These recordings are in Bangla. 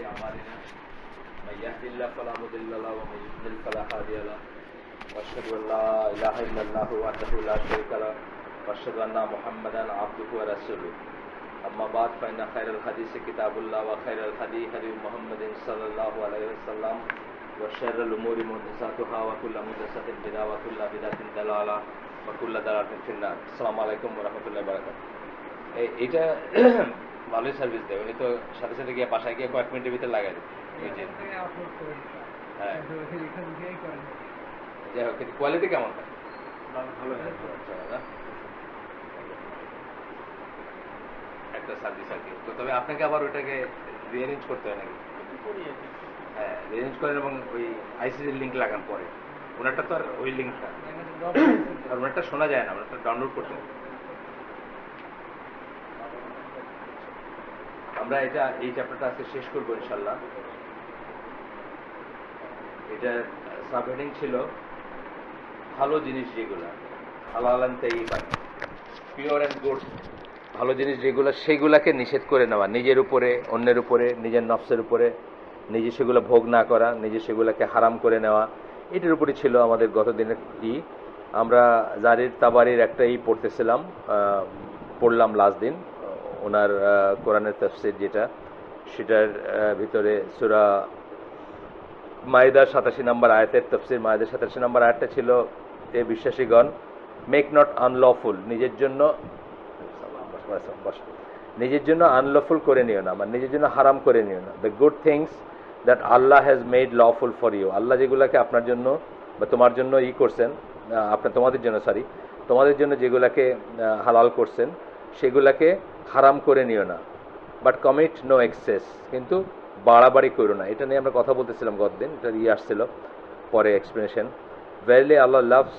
أعمالنا من يهد الله فلا مضل له ومن يضلل فلا هادي له وأشهد أن لا إله إلا الله وحده لا شريك له وأشهد أن محمدا عبده ورسوله أما بعد فإن خير الحديث كتاب الله وخير الهدي هدي محمد صلى الله عليه وسلم وشر الأمور محدثاتها وكل محدثة بدعة وكل بدعة ضلالة وكل ضلالة في النار السلام عليكم ورحمة الله وبركاته এটা ভালোই সার্ভিস দেয় উনি তো সাথে সাথে গিয়ে বাসায় গিয়ে কয়েক মিনিটের ভিতরে লাগাই দেয় হ্যাঁ যাই হোক কোয়ালিটি কেমন হয় ভালো একটা সার্ভিস আর কি তো তবে আপনাকে আবার ওইটাকে রিঅ্যারেঞ্জ করতে হয় নাকি হ্যাঁ রিঅ্যারেঞ্জ করেন এবং ওই আইসিসির লিঙ্ক লাগান পরে ওনারটা তো আর ওই লিঙ্কটা আর ওনারটা শোনা যায় না ওনারটা ডাউনলোড করতে হয় আমরা এই চ্যাপ্টারটা আজকে শেষ করবো ইনশাল্লাহ এটা সাবহেডিং ছিল ভালো জিনিস যেগুলা হালাল এন্ড তাইয়্যিবান পিওর এন্ড গুড ভালো জিনিস যেগুলো সেগুলাকে নিষেধ করে নেওয়া নিজের উপরে অন্যের উপরে নিজের নফসের উপরে নিজে সেগুলো ভোগ না করা নিজে সেগুলোকে হারাম করে নেওয়া এটার উপরে ছিল আমাদের গত দিনের আমরা জারির তাবারির একটা পড়তেছিলাম পড়লাম লাস্ট দিন ওনার কোরআনের তাফসীর যেটা সেটার ভিতরে সূরা মাইদার 87 নম্বর আয়াতের তাফসীর মাইদার 87 নম্বর আয়াতটা ছিল এ বিশ্বাসীগণ মেক নট আনলফুল নিজের জন্য আনলফুল করে নিও না মানে নিজের জন্য হারাম করে নিও না the good things that Allah has made lawful for you আল্লাহ যেগুলোকে আপনার জন্য বা তোমার জন্য করছেন তোমাদের জন্য যেগুলোকে হালাল করছেন সেগুলোকে হারাম করে নিও না বাট কমিট নো এক্সেস কিন্তু বাড়াবাড়ি করো না এটা নিয়ে আমরা কথা বলতেছিলাম গতদিন এটা আসছিল পরে explanation verily Allah loves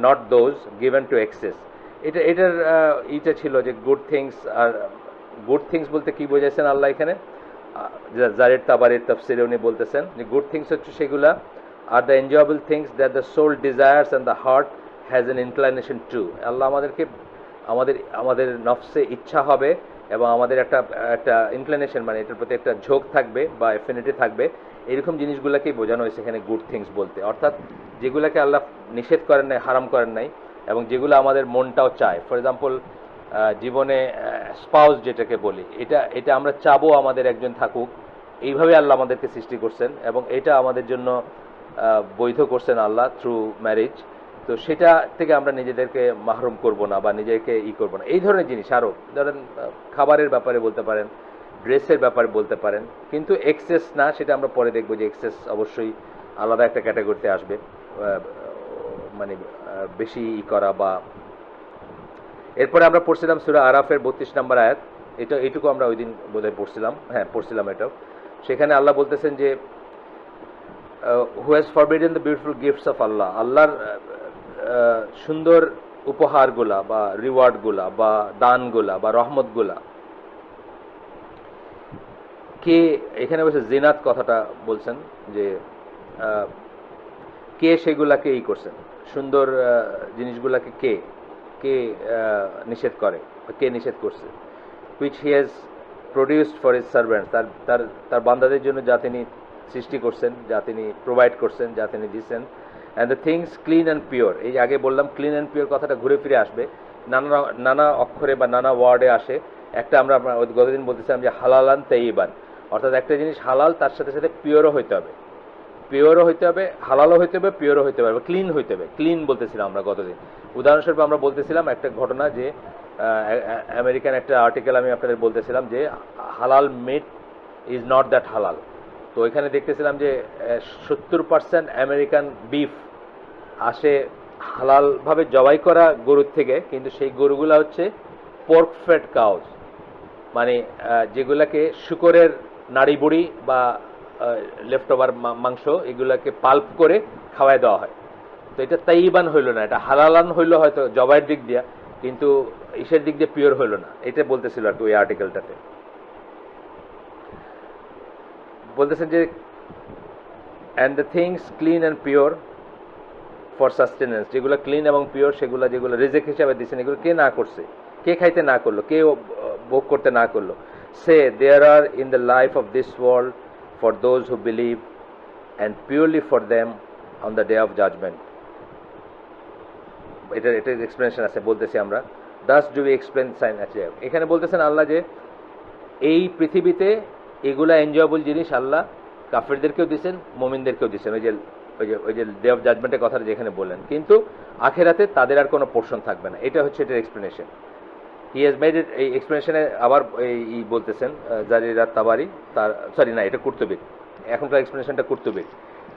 not those given to excess এটা ছিল যে গুড থিংস আর গুড থিংস বলতে কি বোঝাইছেন আল্লাহ এখানে জারির তাবারির তাফসীরে উনি বলতেছেন যে গুড থিংস হচ্ছে সেগুলা are the enjoyable things that the soul desires and the heart has an inclination to Allah আমাদেরকে আমাদের নফসে ইচ্ছা হবে এবং আমাদের একটা ইনক্লিনেশন মানে এটার প্রতি একটা ঝোঁক থাকবে বা এফিনিটি থাকবে এরকম জিনিসগুলোকেই বোঝানো হয়েছে এখানে গুড থিংস বলতে অর্থাৎ যেগুলোকে আল্লাহ নিষেধ করেন নাই হারাম করেন নাই এবং যেগুলো আমাদের মনটাও চায় ফর এক্সাম্পল জীবনে স্পাউস যেটাকে বলি এটা আমরা চাবো আমাদের একজন থাকুক এইভাবে আল্লাহ আমাদেরকে সৃষ্টি করছেন এবং এটা আমাদের জন্য বৈধ করছেন আল্লাহ থ্রু ম্যারেজ তো সেটা থেকে আমরা নিজেদেরকে মাহরুম করব না বা নিজেকে করব না এই ধরনের জিনিস আরও ধরেন খাবারের ব্যাপারে বলতে পারেন ড্রেসের ব্যাপারে বলতে পারেন কিন্তু এক্সেস না সেটা আমরা পরে দেখব যে এক্সেস অবশ্যই আলাদা একটা ক্যাটাগরিতে আসবে মানে বেশি করা বা এরপরে আমরা পড়ছিলাম সূরা আরাফের 32 নম্বর আয়াত এইটুকু আমরা ওই দিন বোধহয় পড়ছিলাম এটাও সেখানে আল্লাহ বলতেছেন যে who has forbidden the beautiful gifts of Allah আল্লাহর সুন্দর উপহারগুলা বা রিওয়ার্ডগুলা বা দানগুলা বা রহমতগুলা কে এখানে বসে জিনাত কথাটা বলছেন যে কে সেগুলাকে করছেন সুন্দর জিনিসগুলাকে কে নিষেধ করে কে নিষেধ করছে which he has produced for his servants তার বান্দাদের জন্য যা তিনি সৃষ্টি করছেন যা তিনি প্রোভাইড করছেন যা তিনি দিচ্ছেন and the things clean and pure এই আগে বললাম ক্লিন অ্যান্ড পিওর কথাটা ঘুরে ফিরে আসবে নানা অক্ষরে বা নানা ওয়ার্ডে আসে একটা আমরা গতদিন বলতেছিলাম যে হালালান তাইয়্যিবান অর্থাৎ একটা জিনিস হালাল তার সাথে সাথে পিওরও হইতে হবে হালালও হইতে হবে পিওরও হইতে হবে ক্লিন হইতে হবে ক্লিন বলতেছিলাম আমরা গতদিন উদাহরণস্বরূপ আমরা বলতেছিলাম একটা ঘটনা যে আমেরিকান একটা আর্টিকেল আমি আপনাদের বলতেছিলাম যে হালাল মিট ইজ নট দ্যাট হালাল তো এখানে দেখতেছিলাম যে 70% আমেরিকান বিফ আসে হালালভাবে জবাই করা গরুর থেকে কিন্তু সেই গরুগুলা হচ্ছে পোর্ক ফ্যাট কাউজ মানে যেগুলাকে শুকরের নাড়িবুড়ি বা লেফট ওভার মাংস এগুলাকে পাল্প করে খাওয়ায় দেওয়া হয় তো এটা তাইয়্যিবান হইল না এটা হালালান হইল হয়তো জবাইয়ের দিক দিয়া কিন্তু ইসের দিক দিয়ে পিওর হইল না এটা বলতেছিল আর কি ওই আর্টিকেলটাতে বলতেছেন যে and the things clean and pure for sustenance যেগুলো ক্লিন এবং পিওর যেগুলো রিজিক হিসাবে দিচ্ছেন এগুলো কে না করছে কে খাইতে না করলো কে ভোগ করতে না করলো Say, there are in the life of this world for those who believe and purely for them on the day of judgment. এটা এক্সপ্লেনেশন আছে, বলতেছি আমরা। Thus do we explain sign আছে, এখানে বলতেছেন আল্লাহ যে এই পৃথিবীতে এগুলা এনজয়েবল জিনিস আল্লাহ কাফেরদেরকেও দিয়েছেন, মুমিনদেরকেও দিয়েছেন, ওই যে ডে অফ জাজমেন্টের কথাটা যেখানে বললেন, কিন্তু আখেরাতে তাদের আর কোনো পোর্শন থাকবে না। এটা হচ্ছে এটার এক্সপ্লেনেশন। হি হ্যাজ মেড ইট, এই এক্সপ্লেনেশনে আবার এই বলতেছেন জারির আর তাবারি, তার সরি না, এটা কুর্তুবী, এখনকার এক্সপ্লেনেশনটা কুর্তুবী।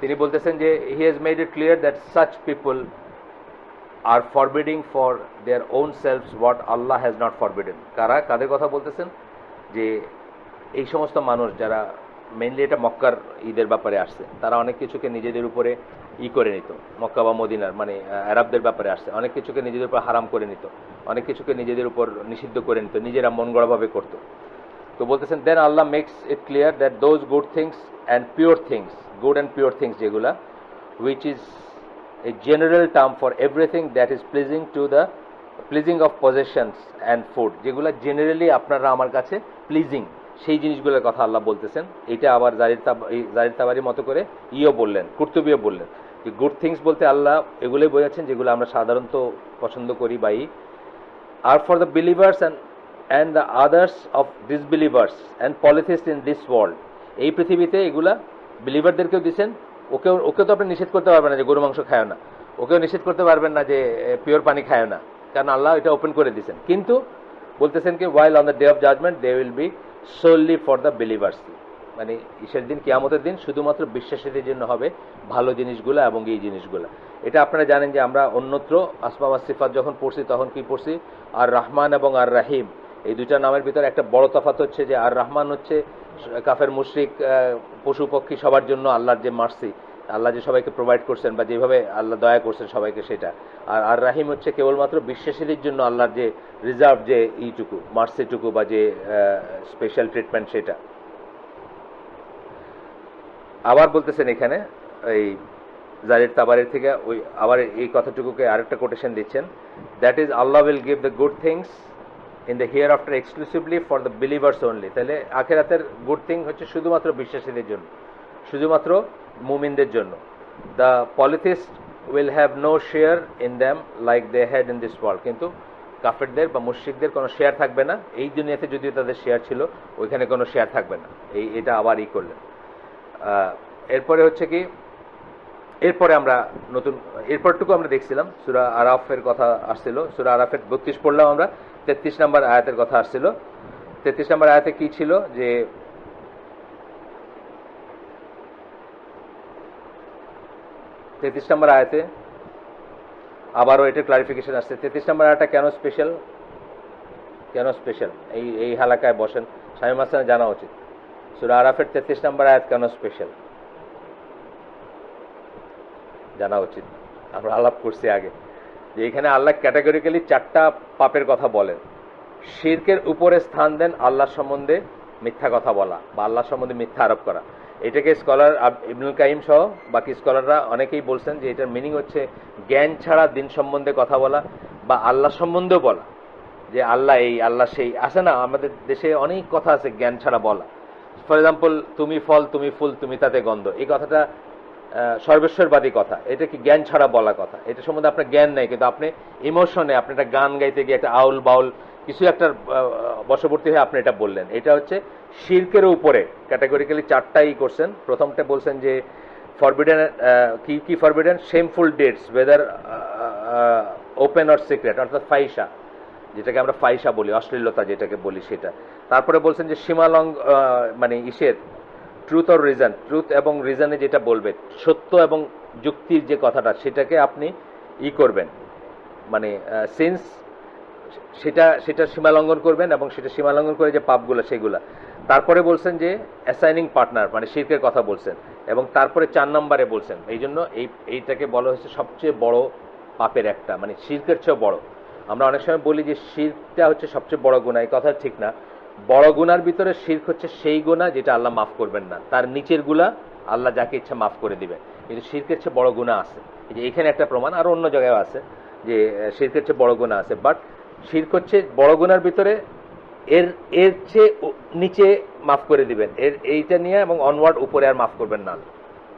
তিনি বলতেছেন যে he has made it clear that such people are forbidding for their own selves what Allah has not forbidden. কাদের কথা বলতেছেন? যে এই সমস্ত মানুষ যারা মেইনলি এটা মক্কার ঈদের ব্যাপারে আসছে, তারা অনেক কিছুকে নিজেদের উপরে করে নিত, মক্কা বা মদিনার মানে আরবদের ব্যাপারে আসছে, অনেক কিছুকে নিজেদের উপর হারাম করে নিত, অনেক কিছুকে নিজেদের উপর নিষিদ্ধ করে নিত, নিজেরা মন গড়াভাবে করতো। তো বলতেছেন then Allah makes it clear that those good things and pure things, good and pure things যেগুলা, which is a general term for everything that is pleasing of possessions and food, যেগুলা জেনারেলি আপনারা আমার কাছে প্লিজিং, সেই জিনিসগুলোর কথা আল্লাহ বলতেছেন। এটা আবার জারির তাবারি মতো করে বললেন, কুর্তুবীও বললেন যে গুড থিংস বলতে আল্লাহ এগুলোই বোঝাচ্ছেন যেগুলো আমরা সাধারণত পছন্দ করি বা are for the believers and the others of disbelievers and polytheist in this world, এই পৃথিবীতে এগুলা বিলিভারদেরকেও দিচ্ছেন। ওকে তো আপনি নিষেধ করতে পারবেন না যে গরু মাংস খায় না, ওকেও নিষেধ করতে পারবেন না যে পিওর পানি খায় না, কারণ আল্লাহ এটা ওপেন করে দিয়েছেন। কিন্তু বলতেছেন কি while on the day of judgement they will be solely for the believers, মানে ঈশের দিন, কিয়ামতের দিন শুধুমাত্র বিশ্বাসীদের জন্য হবে ভালো জিনিসগুলো এবং এই জিনিসগুলো। এটা আপনারা জানেন যে আমরা অন্যত্র আসমা ওয়াস সিফাত যখন পড়ছি তখন কি পড়ছি, আর রহমান এবং আর রাহিম, এই দুইটা নামের ভিতরে একটা বড় তফাৎ হচ্ছে যে আর রহমান হচ্ছে কাফের মুশরিক পশু পক্ষী সবার জন্য আল্লাহর যে মার্সি, আল্লাহ যে সবাইকে প্রোভাইড করছেন বা যেভাবে আল্লাহ দয়া করছেন সবাইকে সেটা, আর রাহিম হচ্ছে কেবলমাত্র বিশ্বাসীদের জন্য আল্লাহর যে রিজার্ভ যে এইটুকু মার্সিটুকু বা যে স্পেশাল ট্রিটমেন্ট সেটা। আবার বলতেছেন এখানে এই জারির তাবারের থেকে ওই আবার এই কথাটুকুকে আরেকটা কোটেশন দিচ্ছেন, that is Allah will give the good things in the here after exclusively for the believers only. তাহলে আখেরাতের গুড থিং হচ্ছে শুধুমাত্র বিশ্বাসীদের জন্য, শুধুমাত্র মুমিনদের জন্য। The polytheist will have no share in them like they had in this world, কিন্তু কাফেরদের বা মুশরিকদের কোনো শেয়ার থাকবে না, এই দুনিয়াতে যদিও তাদের শেয়ার ছিল ওইখানে কোনো শেয়ার থাকবে না। এটা আবার করলেন। এরপরে হচ্ছে কি, এরপরে আমরা এরপরটুকু আমরা দেখছিলাম সূরা আরাফের কথা আসছিল, সূরা আরাফের 32 পড়লাম আমরা, 33 নম্বর আয়াতের কথা আসছিল। 33 নম্বর আয়াতে কি ছিল যে 33 নম্বর আয়াতে আবারও এটার ক্লারিফিকেশন আসছে। 33 নম্বর আয়াতটা কেন স্পেশাল এই হালাকায় বসেন শামীম হাসান জানা উচিত। সূরা আরাফের 33 নম্বর আয়াত কেন স্পেশাল জানা উচিত। আমরা আলাপ করছি আগে যে এখানে আল্লাহ ক্যাটাগরিক্যালি 4টা পাপের কথা বলেন। শিরকের উপরে স্থান দেন আল্লাহ সম্বন্ধে মিথ্যা কথা বলা বা আল্লাহ সম্বন্ধে মিথ্যা আরোপ করা। এটাকে স্কলার ইবনুল কাইম সহ বাকি স্কলাররা অনেকেই বলছেন যে এটার মিনিং হচ্ছে জ্ঞান ছাড়া দিন সম্বন্ধে কথা বলা বা আল্লাহ সম্বন্ধেও বলা, যে আল্লাহ এই আল্লাহ সেই আছে না, আমাদের দেশে অনেক কথা আছে জ্ঞান ছাড়া বলা। ফর এক্সাম্পল, তুমি ফল তুমি ফুল তুমি তাতে গন্ধ, এই কথাটা সর্বেশ্বরবাদী কথা, এটা কি জ্ঞান ছাড়া বলা কথা। এটা সম্বন্ধে আপনার জ্ঞান নেই, কিন্তু আপনি ইমোশনে আপনি একটা গান গাইতে গিয়ে একটা আউল বাউল কিছু একটা বশবর্তী হয়ে আপনি এটা বললেন। এটা হচ্ছে শিরকের উপরে ক্যাটাগরিক্যালি 4টাই করছেন। প্রথমটা বলছেন যে ফরবিডেন, কি forbidden, shameful dates weather open or secret, অর্থাৎ ফাইশা, যেটাকে আমরা ফাইশা বলি, অশ্লীলতা যেটাকে বলি সেটা। তারপরে বলছেন যে সীমালং মানে ইসের ট্রুথ অর রিজন, ট্রুথ এবং রিজনে যেটা বলবে, সত্য এবং যুক্তির যে কথাটা সেটাকে আপনি করবেন, মানে সেন্স সেটা সীমালঙ্ঘন করবেন এবং সেটা সীমালঙ্ঘন করে যে পাপগুলো সেগুলা। তারপরে বলছেন যে অ্যাসাইনিং পার্টনার মানে শিরকের কথা বলছেন, এবং তারপরে 4 নম্বরে বলছেন এই জন্য এইটাকে বলা হয়েছে সবচেয়ে বড় পাপের একটা, মানে শিরকের চেয়েও বড়। আমরা অনেক সময় বলি যে শিরকটা হচ্ছে সবচেয়ে বড় গুনাহ, এই কথা ঠিক না। বড় গুনার ভিতরে শিরক হচ্ছে সেই গুনাহ যেটা আল্লাহ মাফ করবেন না, তার নিচের গুলা আল্লাহ যাকে ইচ্ছা মাফ করে দিবেন। কিন্তু শিরকের চেয়ে বড় গুনাহ আছে, এই যে এখানে একটা প্রমাণ, আর অন্য জায়গায় আছে যে শিরকের চেয়ে বড় গুনাহ আছে। বাট শিরক হচ্ছে বড় গুনার ভিতরে এর এর চেয়ে নিচে মাফ করে দিবেন, এর এইটা নিয়ে, এবং অনওয়ার্ড উপরে আর মাফ করবেন না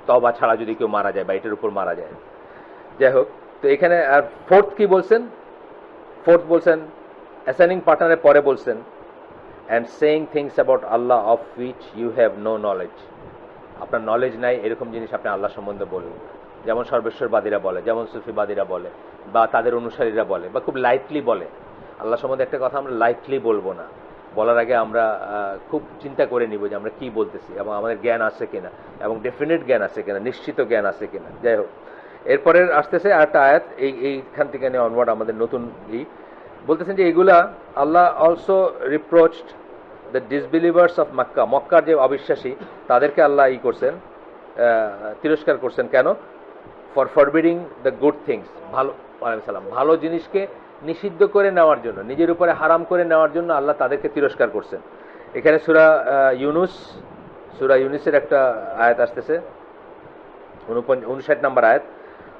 তওবা ছাড়া যদি কেউ মারা যায় বা এটার উপর মারা যায়। যাই হোক, তো এখানে আর ফোর্থ কি বলছেন, ফোর্থ বলছেন অ্যাসাইনিং পার্টনারের পরে বলছেন and saying things about Allah of which you have no knowledge. আপনার নলেজ নাই এরকম জিনিস আপনি আল্লাহ সম্বন্ধে বলবেন, যেমন সর্বেশ্বরবাদীরা বলে, যেমন সুফিবাদীরা বলে, বা তাদের অনুসারীরা বলে, বা খুব লাইটলি বলে। আল্লাহ সম্বন্ধে একটা কথা আমরা লাইটলি বলবো না, বলার আগে আমরা খুব চিন্তা করে নিব যে আমরা কি বলতেছি এবং আমাদের জ্ঞান আছে কিনা, এবং ডেফিনেট জ্ঞান আছে কিনা, নিশ্চিত জ্ঞান আছে কিনা। যাই হোক, এরপরের আসতেছে আরেকটা আয়াত, এইখান থেকে নিয়ে অনওয়ার্ড আমাদের নতুন বলতেছেন যে এগুলা Allah also reproached the disbelievers of Mecca, মক্কার যে অবিশ্বাসী তাদেরকে আল্লাহ করছেন, তিরস্কার করছেন। কেন? For forbidding the good things, ভালো সালাম, ভালো জিনিসকে নিষিদ্ধ করে নেওয়ার জন্য, নিজের উপরে হারাম করে নেওয়ার জন্য আল্লাহ তাদেরকে তিরস্কার করছেন। এখানে সূরা ইউনুসের একটা আয়াত আসতেছে, 59 নম্বর আয়াত।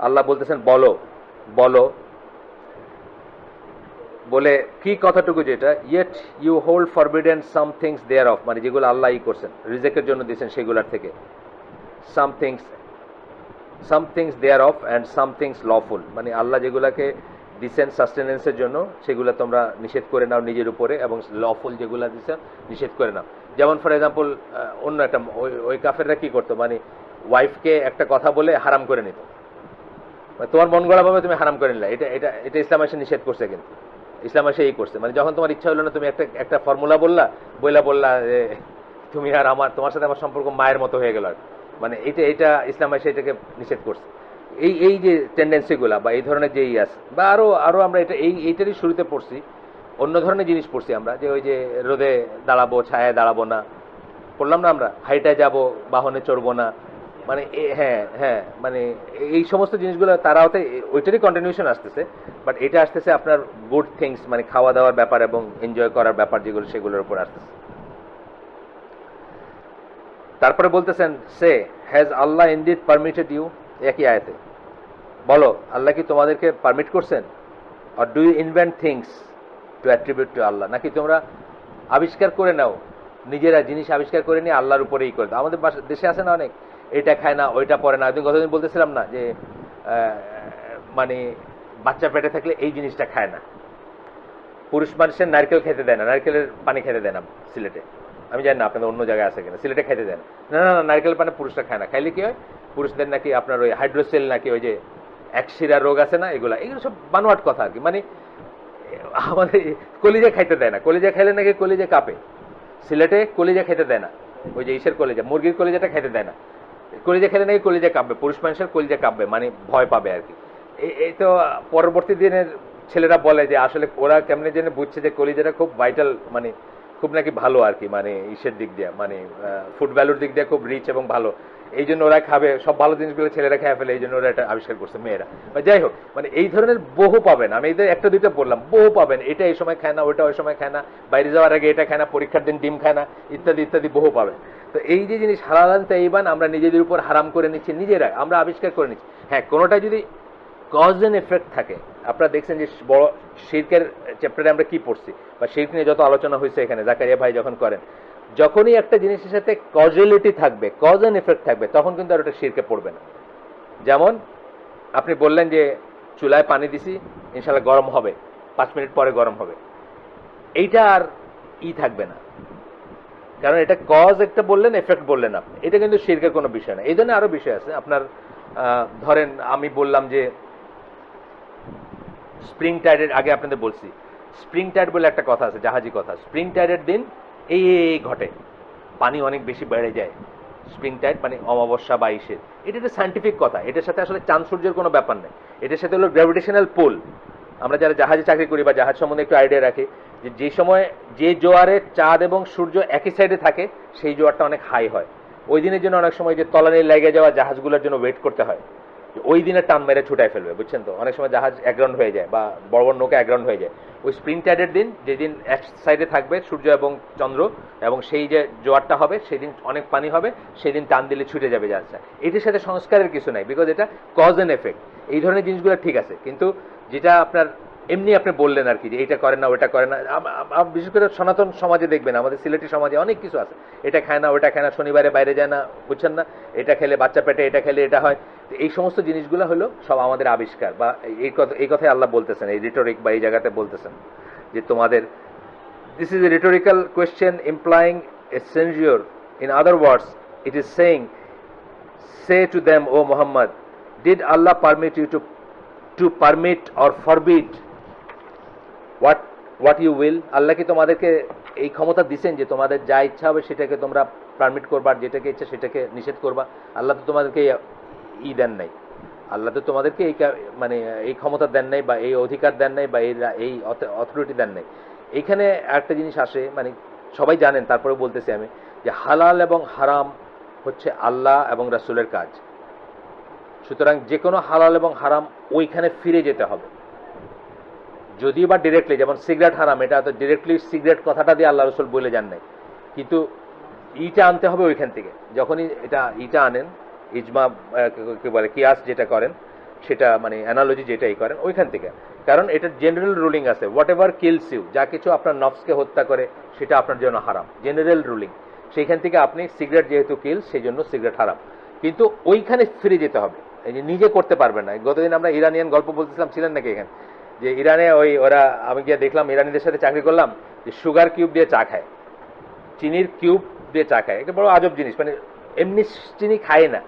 আল্লাহ বলতেছেন বলো বলো, বলে কি কথাটুকু, যেটা yet you hold forbidden some things thereof, মানে যেগুলো আল্লাহ করছেন রিজেকের জন্য দিয়েছেন সেগুলোর থেকে, some things thereof and some things lawful, মানে আল্লাহ যেগুলাকে দিচ্ছেন সাস্টেনেন্সের জন্য সেগুলো তোমরা নিষেধ করে নাও নিজের উপরে, এবং লফুল যেগুলো দিচ্ছেন নিষেধ করে নাও। যেমন ফর এক্সাম্পল অন্য একটা ওই কাফেররা কি করতো, মানে ওয়াইফকে একটা কথা বলে হারাম করে নিত, তোমার মন গড়া ভাবে তুমি হারাম করে নিলা, এটা এটা এটা ইসলাম এসে নিষেধ করছে। কিন্তু ইসলাম এসে করছে, মানে যখন তোমার ইচ্ছা হলো না, তুমি একটা ফর্মুলা বললা যে তুমি আর তোমার সাথে আমার সম্পর্ক মায়ের মতো হয়ে গেল, মানে এটা ইসলাম এসে এটাকে নিষেধ করছে। এই যে টেন্ডেন্সিগুলা বা এই ধরনের যে আছে, বা আরো আমরা এইটারই শুরুতে পড়ছি, অন্য ধরনের জিনিস পড়ছি আমরা, যে ওই যে রোদে দাঁড়াবো, ছায়ায় দাঁড়াবো না, পড়লাম না আমরা, হাইটায় যাব, বাহনে চড়বো না, মানে হ্যাঁ মানে এই সমস্ত জিনিসগুলো তারাওতে ওইটারই কন্টিনিউশন আসতেছে, বাট এটা আসতেছে আপনার গুড থিংস, মানে খাওয়া দাওয়ার ব্যাপার এবং এনজয় করার ব্যাপার যেগুলো, সেগুলোর উপর আসতেছে। তারপরে বলতেছেন say has Allah indeed permitted you, একই আয়াতে বলো আল্লাহ কি তোমাদেরকে পারমিট করছেন, or do you invent things to attribute to Allah, নাকি তোমরা আবিষ্কার করে নাও, নিজেরা জিনিস আবিষ্কার করে নিয়ে আল্লাহর উপরেই করে দাও। আমাদের দেশে আছে না অনেক, এটা খায় না, ওইটা পরে না। আমি গতদিন বলতেছিলাম না যে মানে বাচ্চা পেটে থাকলে এই জিনিসটা খায় না, পুরুষ মানুষের নারকেল খেতে দেয় না, নারকেলের পানি খেতে দেয় না সিলেটে, আমি জানি না আপনাদের অন্য জায়গায় আছে কিনা, সিলেটে খেতে দেয় না, না নারকেল পানি পুরুষরা খায় না, খাইলে কি হয়, পুরুষদের নাকি আপনার ওই হাইড্রোসেল নাকি ওই যে একশিরা রোগ আছে না, এগুলো সব বানোয়াট কথা আর কি। মানে আমাদের কলিজা খাইতে দেয় না, কলিজা খাইলে নাকি কলিজা কাঁপে, সিলেটে কলিজা খেতে দেয় না, ওই যে ইসের কলিজা, মুরগির কলিজাটা খেতে দেয় না, কলিজা খেলে নাকি কলিজা কাঁপবে, পুরুষ মানুষের কলিজা কাঁপবে, মানে ভয় পাবে আর কি। এই তো পরবর্তী দিনের ছেলেরা বলে যে আসলে ওরা কেমনে জেনে বুঝছে যে কলিজাটা খুব ভাইটাল, মানে খুব নাকি ভালো আর কি, মানে ইসের দিক দিয়ে, মানে ফুড ভ্যালুর দিক দিয়ে খুব রিচ এবং ভালো, এই জন্য ওরা খাবে, সব ভালো জিনিসগুলো ছেলেরা খেয়ে ফেলে, এই জন্য ওরা এটা আবিষ্কার করছে মেয়েরা। যাই হোক, মানে এই ধরনের বহু পাবেন, আমি এদের একটা দুইটা বললাম, বহু পাবেন, এটা এই সময় খায় না, ওইটা ওই সময় খায় না, বাইরে যাওয়ার আগে এটা খায় না, পরীক্ষার দিন ডিম খায় না, ইত্যাদি ইত্যাদি বহু পাবেন। তো এই যে জিনিস হালালান তাইবান আমরা নিজেদের উপর হারাম করে নিচ্ছি, নিজেরা আমরা আবিষ্কার করে নিচ্ছি। হ্যাঁ, কোনোটা যদি কজ এন্ড এফেক্ট থাকে, আপনারা দেখছেন যে বড় শিরকের চ্যাপ্টারে আমরা কি পড়ছি, বা শিরক নিয়ে যত আলোচনা হয়েছে এখানে জাকারিয়া ভাই যখন করেন, যখনই একটা জিনিসের সাথে কজুয়ালিটি থাকবে, কজ এন্ড এফেক্ট থাকবে, তখন কিন্তু আর ওটা শিরকে পড়বে না। যেমন আপনি বললেন যে চুলায় পানি দিছি, ইনশাল্লাহ গরম হবে, 5 মিনিট পরে গরম হবে, এইটা আর থাকবে না, কারণ এটা কজ একটা বললেন, এফেক্ট বললেন আপনি, এটা কিন্তু শিরকের কোনো বিষয় না। এই জন্য আরো বিষয় আছে আপনার, ধরেন আমি বললাম যে স্প্রিং টাইডের আগে আপনাদের বলছি, স্প্রিং টাইড বলে একটা কথা আছে, জাহাজি কথা, স্প্রিং টাইডের দিন এই ঘটে, পানি অনেক বেশি বেড়ে যায়, স্প্রিং টাইড মানে অমাবস্যা বা ইসের, এটা একটা সায়েন্টিফিক কথা, এটার সাথে আসলে চাঁদ সূর্যের কোনো ব্যাপার নেই, এটার সাথে হলো গ্র্যাভিটেশনাল পুল। আমরা যারা জাহাজে চাকরি করি বা জাহাজ সম্বন্ধে একটু আইডিয়া রাখি, যে সময় যে জোয়ারে চাঁদ এবং সূর্য একই সাইডে থাকে সেই জোয়ারটা অনেক হাই হয়, ওই দিনের জন্য অনেক সময় যে তলানির লেগে যাওয়া জাহাজগুলোর জন্য ওয়েট করতে হয়, ওই দিনে টান মেরে ছুটায় ফেলবে, বুঝছেন তো, অনেক সময় জাহাজ একগ্রাউন্ড হয়ে যায় বা বড় বড় নৌকা একগ্রাউন্ড হয়ে যায়, ওই স্প্রিং টাইডের দিন যেদিন এক সাইডে থাকবে সূর্য এবং চন্দ্র, এবং সেই যে জোয়ারটা হবে সেদিন অনেক পানি হবে, সেদিন টান দিলে ছুটে যাবে জাহাজটা। এটির সাথে সংস্কারের কিছু নাই, বিকজ এটা কজ এন্ড এফেক্ট, এই ধরনের জিনিসগুলো ঠিক আছে। কিন্তু যেটা আপনার এমনি আপনি বললেন আর কি যে এটা করে না ওটা করে না। বিশেষ করে সনাতন সমাজে দেখবেন, আমাদের সিলেটি সমাজে অনেক কিছু আছে, এটা খায় না ওটা খায় না, শনিবারে বাইরে যায় না, বুঝছেন না, এটা খেলে বাচ্চা পেটে, এটা খেলে এটা হয়। তো এই সমস্ত জিনিসগুলো হলো সব আমাদের আবিষ্কার, বা এই কথাই আল্লাহ বলতেছেন, এই রিটোরিক বা এই জায়গাতে বলতেছেন যে তোমাদের, this is a rhetorical question implying a censure. In other words, it is saying, say to them, O Muhammad, did Allah permit you to permit or forbid what you will? আল্লাহ কি তোমাদেরকে এই ক্ষমতা দিবেন যে তোমাদের যা ইচ্ছা হবে সেটাকে তোমরা পারমিট করবা, আর যেটাকে ইচ্ছা সেটাকে নিষেধ করবা? আল্লাহ তো তোমাদেরকে দেন নাই, আল্লাহ তো তোমাদেরকে মানে এই ক্ষমতা দেন নাই, বা এই অধিকার দেন নাই, বা এই অথরিটি দেন নাই। এইখানে একটা জিনিস আসে, মানে সবাই জানেন, তারপরে বলতেছি আমি, যে হালাল এবং হারাম হচ্ছে আল্লাহ এবং রাসূলের কাজ। সুতরাং যে কোনো হালাল এবং হারাম ওইখানে ফিরে যেতে হবে, যদিও বা ডিরেক্টলি, যেমন সিগারেট হারাম, এটা তো ডিরেক্টলি সিগারেট কথাটা দিয়ে আল্লাহ রসুল বলে যান নাই, কিন্তু ইটা আনতে হবে ওইখান থেকে। যখনই ইটা আনেন, ইজমা কি বলে, কিয়াস যেটা করেন, সেটা মানে অ্যানালজি যেটাই করেন ওইখান থেকে, কারণ এটা জেনারেল রুলিং আছে, হোয়াট এভার কিলস ইউ, যা কিছু আপনার নফসকে হত্যা করে সেটা আপনার জন্য হারাম, জেনারেল রুলিং। সেইখান থেকে আপনি সিগারেট যেহেতু কিলস, সেই জন্য সিগারেট হারাম, কিন্তু ওইখানে ফিরে যেতে হবে, এই যে নিজে করতে পারবেন না। গতদিন আমরা ইরানিয়ান গল্প বলতেছিলাম, ছিলেন নাকি এখানে, যে ইরানে ওরা, আমি গিয়ে দেখলাম ইরানিদের সাথে চাকরি করলাম, যে সুগার কিউব দিয়ে চা খায়, চিনির কিউব দিয়ে চা খায়, এটা বড় আজব জিনিস, মানে এমনি চিনি খায় না।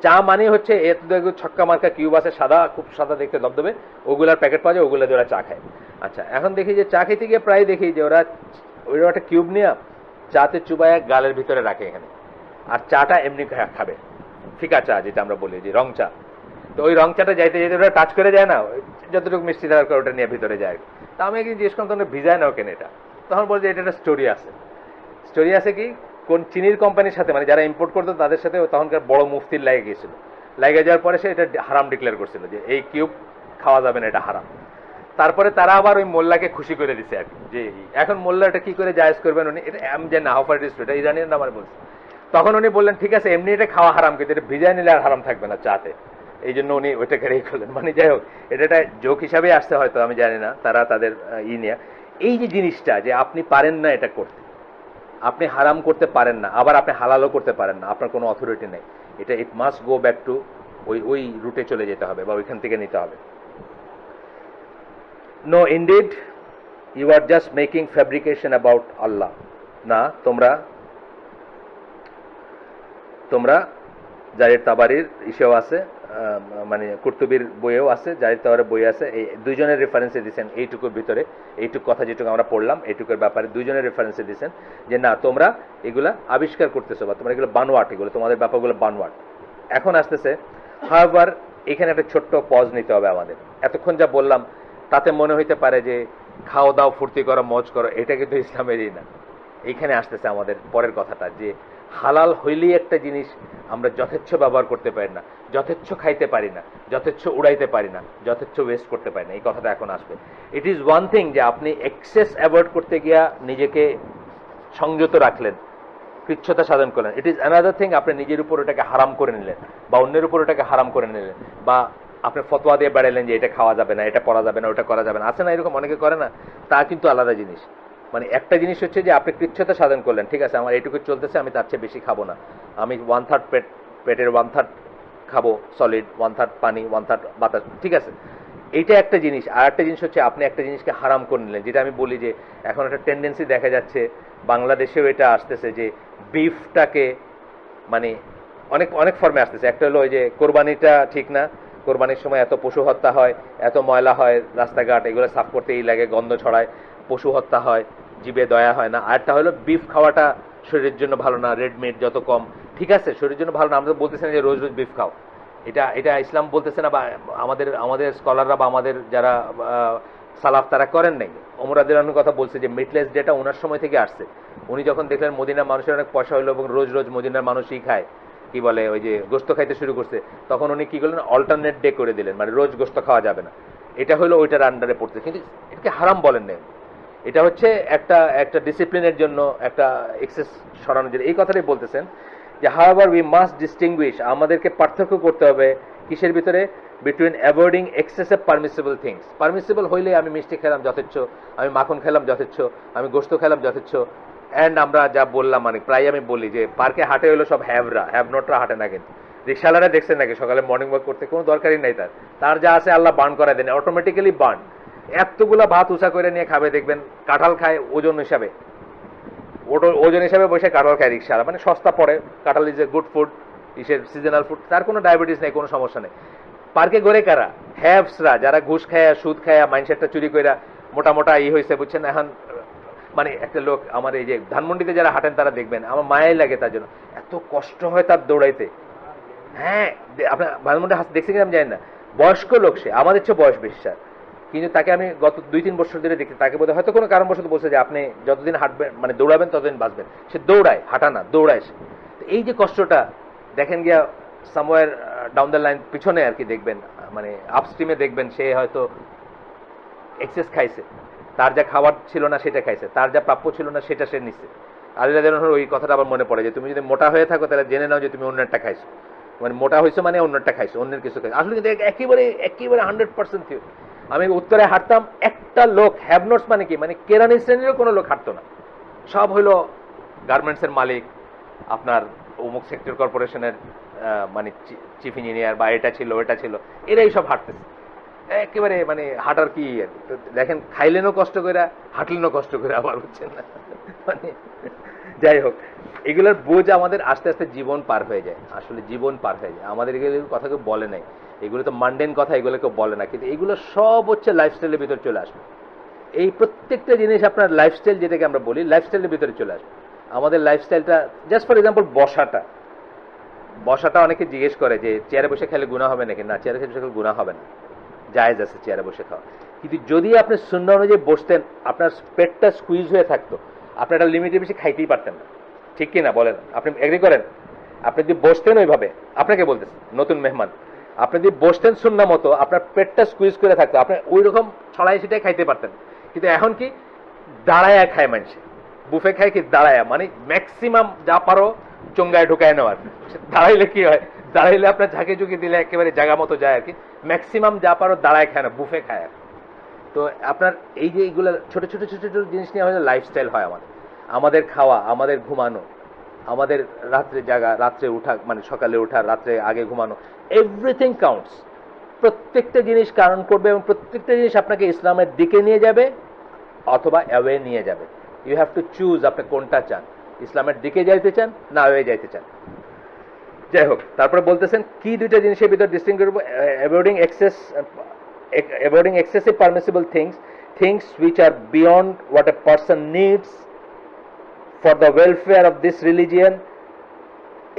চা মানে হচ্ছে এত ছক্কা মার্কা কিউব আছে, সাদা, খুব সাদা দেখতে ধবধবে, ওগুলার প্যাকেট পাওয়া যায়, ওগুলো দিয়ে ওরা চা খায়। আচ্ছা, এখন দেখি যে চা খেতে গিয়ে প্রায় দেখি যে ওরা একটা কিউব নিয়ে চাতে চুবায় গালের ভিতরে রাখে এখানে, আর চাটা এমনি খাবে, ফিকা চা যেটা আমরা বলি, যে রং চা। তো ওই রং চাটা যাইতে যাইতে ওরা টাচ করে যায় না, যতটুকু মিষ্টি দেওয়ার করে ওটা নিয়ে ভিতরে যায়। তা আমি একদিন জিজ্ঞেস করলাম, তোমরা ভিজায় নাও কেন এটা? তখন বলছে এটা একটা স্টোরি আছে। স্টোরি আছে কি, কোন চিনির কোম্পানির সাথে, মানে যারা ইম্পোর্ট করতো তাদের সাথে তখনকার বড় মুফতির লাগে গিয়েছিল, লাগে যাওয়ার পরে সে এটা হারাম ডিক্লেয়ার করছিল, যে এই কিউব খাওয়া যাবে না, এটা হারাম। তারপরে তারা আবার ওই মোল্লাকে খুশি করে দিছে আর কি, যে এখন মোল্লা এটা কি করে জায়েজ করবেন উনি, এটা আমি জানি না, হাউফার ডিস্ট্রিক্ট, এটা ইরানিয়ান নাম বলছে। তখন উনি বললেন ঠিক আছে, এমনি এটা খাওয়া হারাম, কিন্তু এটা ভিজায় নিলে আর হারাম থাকবে না চাতে, এই জন্য উনি ওইটাকে রেই করলেন। মানে যাই হোক, এটা একটা জোক হিসাবে আসতে হয়তো, আমি জানি না, তারা তাদের নিয়ে এই যে জিনিসটা, যে আপনি পারেন না এটা করতে, আপনি হারাম করতে পারেন না, আবার আপনি হালালও করতে পারেন না, আপনার কোনো অথরিটি নেই, এটা it must go back to ওই রুটে চলে যেতে হবে, বা ওইখান থেকে নিতে হবে। No indeed you are just making fabrication about Allah. না, তোমরা জারির তাবারির ইসেও আছে, মানে কুর্তুবির বইয়েও আছে, জারির তাবারের বই আছে, এই দুইজনের রেফারেন্সে দিচ্ছেন এইটুকুর ভিতরে, এইটুকু কথা যেটুকু আমরা পড়লাম এইটুকুর ব্যাপারে দুইজনের রেফারেন্সে দিচ্ছেন, যে না তোমরা এগুলা আবিষ্কার করতেছো, বা তোমরা এগুলো বানোয়াট, এগুলো তোমাদের ব্যাপারগুলো বানোয়াট। এখন আসতেছে, হাওয়ার এখানে একটা ছোট্ট পজ নিতে হবে আমাদের। এতক্ষণ যা বললাম তাতে মনে হইতে পারে যে খাও দাও ফুর্তি করো মজ করো, এটা কিন্তু ইসলামেরই না। এইখানে আসতেছে আমাদের পরের কথাটা, যে হালাল হইলেই একটা জিনিস আমরা যথেচ্ছ ব্যবহার করতে পারি না, যথেচ্ছ খাইতে পারি না, যথেচ্ছ উড়াইতে পারি না, যথেচ্ছ ওয়েস্ট করতে পারি না, এই কথাটা এখন আসবে। ইট ইজ ওয়ান থিং যে আপনি এক্সেস অ্যাভয়েড করতে গিয়া নিজেকে সংযত রাখলেন, কৃচ্ছতা সাধন করলেন। ইট ইজ অ্যানাদার থিং আপনি নিজের উপর ওটাকে হারাম করে নিলেন, বা অন্যের উপর ওটাকে হারাম করে নিলেন, বা আপনি ফতোয়া দিয়ে বেড়াইলেন যে এটা খাওয়া যাবে না, এটা পরা যাবে না, ওটা করা যাবে না, আছে না এরকম অনেকে করে না, তা কিন্তু আলাদা জিনিস। মানে একটা জিনিস হচ্ছে যে আপনি কৃচ্ছতা সাধন করলেন, ঠিক আছে আমার এইটুকু চলতেছে, আমি তার চেয়ে বেশি খাবো না, আমি 1/3 পেটের 1/3 খাবো সলিড, 1/3 পানি, 1/3 বাতাস, ঠিক আছে, এইটা একটা জিনিস। আর একটা জিনিস হচ্ছে আপনি একটা জিনিসকে হারাম করে নিলেন, যেটা আমি বলি যে এখন একটা টেন্ডেন্সি দেখা যাচ্ছে, বাংলাদেশেও এটা আসতেছে, যে বিফটাকে মানে অনেক অনেক ফর্মে আসতেছে। একটা হলো ওই যে কোরবানিটা ঠিক না, কোরবানির সময় এত পশু হত্যা হয়, এত ময়লা হয় রাস্তাঘাট, এগুলো সাফ করতেই লাগে, গন্ধ ছড়ায়, পশু হত্যা হয়, জীবে দয়া হয় না। আরেকটা হলো বিফ খাওয়াটা শরীরের জন্য ভালো না, রেড মিট যত কম, ঠিক আছে শরীরের জন্য ভালো না, আমরা তো বলতেছি না যে রোজ রোজ বিফ খাও, এটা ইসলাম বলতেছে না, বা আমাদের স্কলাররা বা আমাদের যারা সালাফ তারা করেন নাই। ওমর রাদিয়াল্লাহু আনহুর কথা বলছে যে মিটলেস ডেটা ওনার সময় থেকে আসছে, উনি যখন দেখলেন মদিনার মানুষের অনেক পয়সা হলো এবং রোজ রোজ মদিনার মানুষই খায়, কি বলে ওই যে গোস্ত খাইতে শুরু করছে, তখন উনি কি করলেন, অল্টারনেট ডে করে দিলেন, মানে রোজ গোস্ত খাওয়া যাবে না। এটা হলো ওইটার আন্ডারে পড়ছে, কিন্তু এটাকে হারাম বলেন না, এটা হচ্ছে একটা ডিসিপ্লিনের জন্য, একটা এক্সেস সরানোর জন্য এই কথাটাই বলতেছেন, যে হাউএভার উই মাস্ট ডিস্টিংগুইশ, আমাদেরকে পার্থক্য করতে হবে কিসের ভিতরে, between avoiding excessive permissible things. Permissible হইলে আমি মিষ্টি খেলাম যথেচ্ছ, আমি মাখন খেলাম যথেচ্ছ, আমি গোস্ত খেলাম যথেচ্ছ। অ্যান্ড আমরা যা বললাম মানে প্রায় আমি বলি যে পার্কে হাঁটে হলো সব হ্যাভ নটরা হাঁটে না, কিন্তু রিক্সাওয়ালারা দেখছেন নাকি সকালে মর্নিং ওয়াক করতে? কোনো দরকারই নাই তার, তার যা আছে আল্লাহ বার্ন করা দেন, অটোমেটিক্যালি বার্ন। এতগুলা ভাত উঁচা করে নিয়ে খাবে, দেখবেন কাঁঠাল খায় ওজন হিসাবে, ওজন হিসাবে বসে কাঁঠাল খায় রিক্সাওয়ালা, মানে সস্তা পড়ে। কাঁঠাল ইজ এ গুড ফুড, ইসের সিজনাল ফুড, তার কোনো ডায়াবেটিস নেই, কোনো সমস্যা নেই। পার্কে ঘরে কারা? হ্যাভসরা, যারা ঘুষ খায়া সুদ খায়া মাইন্ডসেটটা চুরি করে মোটা মোটা হয়েছে, বুঝছেন? এখন মানে একটা লোক আমার এই যে ধানমন্ডিতে যারা হাঁটেন তারা দেখবেন, আমার মায়াই লাগে তার জন্য, এত কষ্ট হয় তার দৌড়াইতে। হ্যাঁ, আপনার ধানমন্ডি দেখছি কিনা আমি জানি না, বয়স্ক লোক, সে আমাদের চেয়ে বয়স বেশি, কিন্তু তাকে আমি গত 2-3 বছর ধরে দেখি, তাকে বোধহয় হয়তো কোনো কারণবশত বলছে যে আপনি যতদিন হাঁটবেন মানে দৌড়াবেন ততদিন বাঁচবেন। সে দৌড়ায়, হাঁটা না, দৌড়ায় সে। এই যে কষ্টটা দেখেন গিয়া সামওয়্যার ডাউন দ্য লাইন পিছনে আর কি দেখবেন, মানে আপস্ট্রিমে দেখবেন সে হয়তো এক্সেস খাইছে, তার যা খাবার ছিল না সেটা খাইছে, তার যা প্রাপ্য ছিল না সেটা সে নিচ্ছে। আল্লাহ যেন ওই কথাটা আবার মনে পড়ে যে তুমি যদি মোটা হয়ে থাকো তাহলে জেনে নাও যে তুমি অন্যেরটা খাইছো, মানে মোটা হয়েছো মানে অন্যেরটা খাইছো, অন্যের কিছু খাইছো। আসলে কিন্তু একেবারে 100% থিও। আমি উত্তরে হাঁটতাম, একটা লোক হ্যাভনোটস মানে কি, মানে কেরানি শ্রেণীরও কোনো লোক হাঁটতো না, সব হইলো গার্মেন্টসের মালিক, আপনার অমুক সেক্টর কর্পোরেশনের মানে চিফ ইঞ্জিনিয়ার, বা এটা ছিল ওটা ছিল, এরাই সব হাঁটতেছে। একেবারে মানে হাঁটার কি দেখেন, খাইলেনও কষ্ট করে, হাঁটলেনও কষ্ট করে, আবার বুঝছেন না মানে যাই হোক, এগুলোর বোঝ আমাদের আস্তে আস্তে জীবন পার হয়ে যায়, আসলে জীবন পার হয়ে যায়। আমাদের এগুলো কথা কেউ বলে নাই, এগুলো তো মান্ডেন কথা, এগুলো কেউ বলে না, কিন্তু এগুলো সব হচ্ছে লাইফস্টাইলের ভিতরে চলে আসবে। এই প্রত্যেকটা জিনিস আপনার লাইফস্টাইল, যেটাকে আমরা বলি লাইফস্টাইলের ভিতরে চলে আসবে। আমাদের লাইফস্টাইলটা, জাস্ট ফর এক্সাম্পল বসাটা অনেকে জিজ্ঞেস করে যে চেয়ারে বসে খেলে গুনাহ হবে নাকি? না, চেয়ারে বসে খেলে গুনাহ হবে না, জায়েজ আছে চেয়ারে বসে খাওয়া। কিন্তু যদি আপনি সুন্নাহ অনুযায়ী বসতেন, আপনার পেটটা স্কুইজ হয়ে থাকতো, আপনি একটা লিমিটের বেশি খাইতেই পারতেন না, ঠিক কি না বলেন? আপনি এগ্রি করেন? আপনি যদি বসতেন ওইভাবে, আপনাকে বলতেছেন নতুন মেহমান, আপনি যদি বসতেন সুন্নাহ মতো, আপনার পেটটা স্কুইজ করে থাকতো, আপনি ওই রকম ছড়াই সেটাই খাইতে পারতেন। কিন্তু এখন কি, দাঁড়ায়া খায় মানুষ, বুফে খায় কি দাঁড়ায়া, মানে ম্যাক্সিমাম যা পারো চঙ্গায় ঢুকায় নেওয়ার। দাঁড়াইলে কি হয়, দাঁড়াইলে আপনার ঝাঁকে ঝুঁকি দিলে একেবারে জায়গা মতো যায় আর কি, ম্যাক্সিমাম যা পারো দাঁড়ায় খায় না, বুফে খায়। তো আপনার এই যে এইগুলো ছোট ছোট ছোট ছোট জিনিস নিয়ে আমাদের লাইফস্টাইল হয়, আমাদের খাওয়া, আমাদের ঘুমানো, আমাদের রাত্রে জাগা, রাত্রে উঠা, মানে সকালে ওঠা, রাত্রে আগে ঘুমানো, এভরিথিং কাউন্টস। প্রত্যেকটা জিনিস কারণ করবে, এবং প্রত্যেকটা জিনিস আপনাকে ইসলামের দিকে নিয়ে যাবে অথবা অ্যাওয়ে নিয়ে যাবে। ইউ হ্যাভ টু চুজ আপনি কোনটা চান, ইসলামের দিকে যাইতে চান না অ্যাওয়ে যাইতে চান। যাই হোক, তারপরে বলতেছেন কি দুইটা জিনিসের ভিতর ডিস্টিংগুইশ করব, avoiding excessive permissible things which are beyond what a person needs for the welfare of this religion।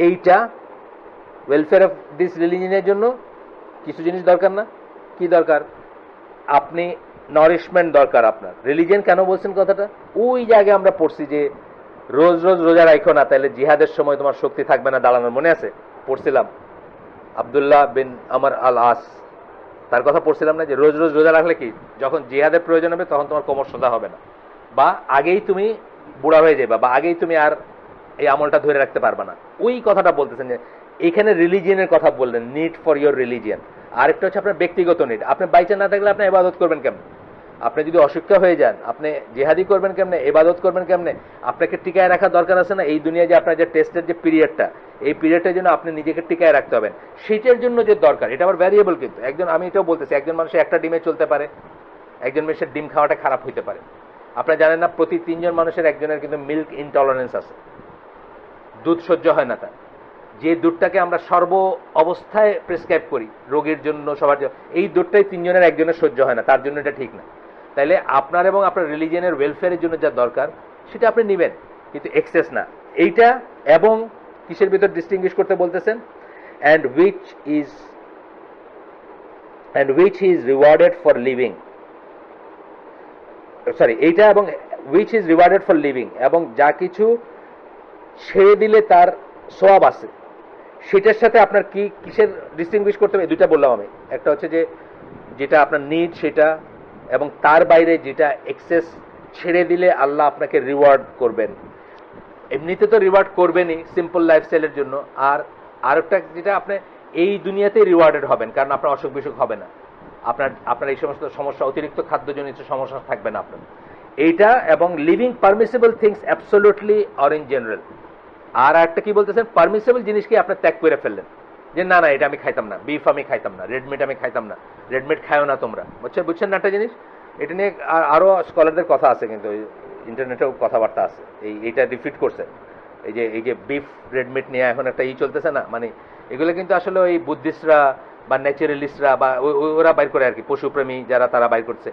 এইটা ওয়েলফেয়ার অফ দিস রিলিজিয়নের জন্য কিছু জিনিস দরকার না? কি দরকার? আপনি নারিশমেন্ট দরকার আপনার। রিলিজিয়ন কেন বলছেন কথাটা? ওই জায়গায় আমরা পড়ছি যে রোজ রোজ রোজা রাখো না, তাহলে জিহাদের সময় তোমার শক্তি থাকবে না দাঁড়ানোর, মনে আছে? পড়ছিলাম আব্দুল্লাহ বিন আমর আল আস, তার কথা পড়ছিলাম না, যে রোজ রোজ রোজা রাখলে কি, যখন জিহাদের প্রয়োজন হবে তখন তোমার কোমর সোজা হবে না, বা আগেই তুমি বুড়া হয়ে যাবে, বা আগেই তুমি আর এই আমলটা ধরে রাখতে পারবে না। ওই কথাটা বলতেছেন যে এখানে রিলিজিয়নের কথা বললেন, নিড ফর ইয়োর রিলিজিয়ন। আরেকটা হচ্ছে আপনার ব্যক্তিগত নিড। আপনি বাইচা না থাকলে আপনি ইবাদত করবেন কেমনে? আপনি যদি অসুস্থ হয়ে যান, আপনি জিহাদি করবেন কেমনে? ইবাদত করবেন কেমনে? আপনাকে টিকায় রাখা দরকার আছে না? এই দুনিয়ায় যে আপনার যে টেস্টের যে পিরিয়ডটা, এই পিরিয়ডটার জন্য আপনি নিজেকে টিকায় রাখতে হবেন, সেটার জন্য যে দরকার, এটা আবার ভ্যারিয়েবল। কিন্তু একজন, আমি এটাও বলতেছি, একজন মানুষের একটা ডিমে চলতে পারে, একজন মানুষের ডিম খাওয়াটা খারাপ হইতে পারে। আপনারা জানেন না, প্রতি 3 জন মানুষের একজনের কিন্তু মিল্ক ইনটলারেন্স আছে, দুধ সহ্য হয় না তার। যে দুধটাকে আমরা সর্ব অবস্থায় প্রেসক্রাইব করি রোগীর জন্য, সবার জন্য, এই দুধটাই 3 জনের একজনের সহ্য হয় না, তার জন্য এটা ঠিক না। তাইলে আপনার এবং আপনার রিলিজিয়নের ওয়েলফেয়ারের জন্য যা দরকার সেটা আপনি নেবেন, কিন্তু এক্সেস না। এইটা এবং কিসের ভিতর ডিস্টিংগুইশ করতে বলতেছেন? and which is rewarded for living, sorry, এইটা এবং which is rewarded for living, এবং যা কিছু ছেড়ে দিলে তার সওয়াব আছে, সেটার সাথে আপনার কি কিসের ডিস্টিংগুইশ করতে হবে? দুইটা বললাম আমি, একটা হচ্ছে যে যেটা আপনার নিড সেটা, এবং তার বাইরে যেটা এক্সেস ছেড়ে দিলে আল্লাহ আপনাকে রিওয়ার্ড করবেন। এমনিতে তো রিওয়ার্ড করবেনই সিম্পল লাইফস্টাইলের জন্য, আর আরেকটা যেটা আপনি এই দুনিয়াতে রিওয়ার্ডেড হবেন, কারণ আপনার অসুখ বিসুখ হবে না, আপনার এই সমস্ত সমস্যা, অতিরিক্ত খাদ্যজনিত সমস্যা থাকবে না আপনার। এইটা এবং leaving permissible things absolutely or in general. আর একটা কি বলতেছেন, পারমিসিবল জিনিসকে আপনি ত্যাগ করে ফেললেন, যে না না এটা আমি খাইতাম না, বিফ আমি খাইতাম না, রেড মিট আমি খাইতাম না, রেড মিট খায়ও না তোমরা, বুঝছেন না একটা জিনিস। এটা নিয়ে আরও স্কলারদের কথা আছে, কিন্তু ইন্টারনেটেও কথাবার্তা আছে, এইটা রিপিট করছে। এই যে বিফ রেড মিট নিয়ে এখন একটা চলতেছে না, মানে এগুলো কিন্তু আসলে ওই বুদ্ধিস্টরা বা ন্যাচারালিস্টরা বা ওরা বাইর করে আর কি, পশুপ্রেমী যারা তারা বাইর করছে।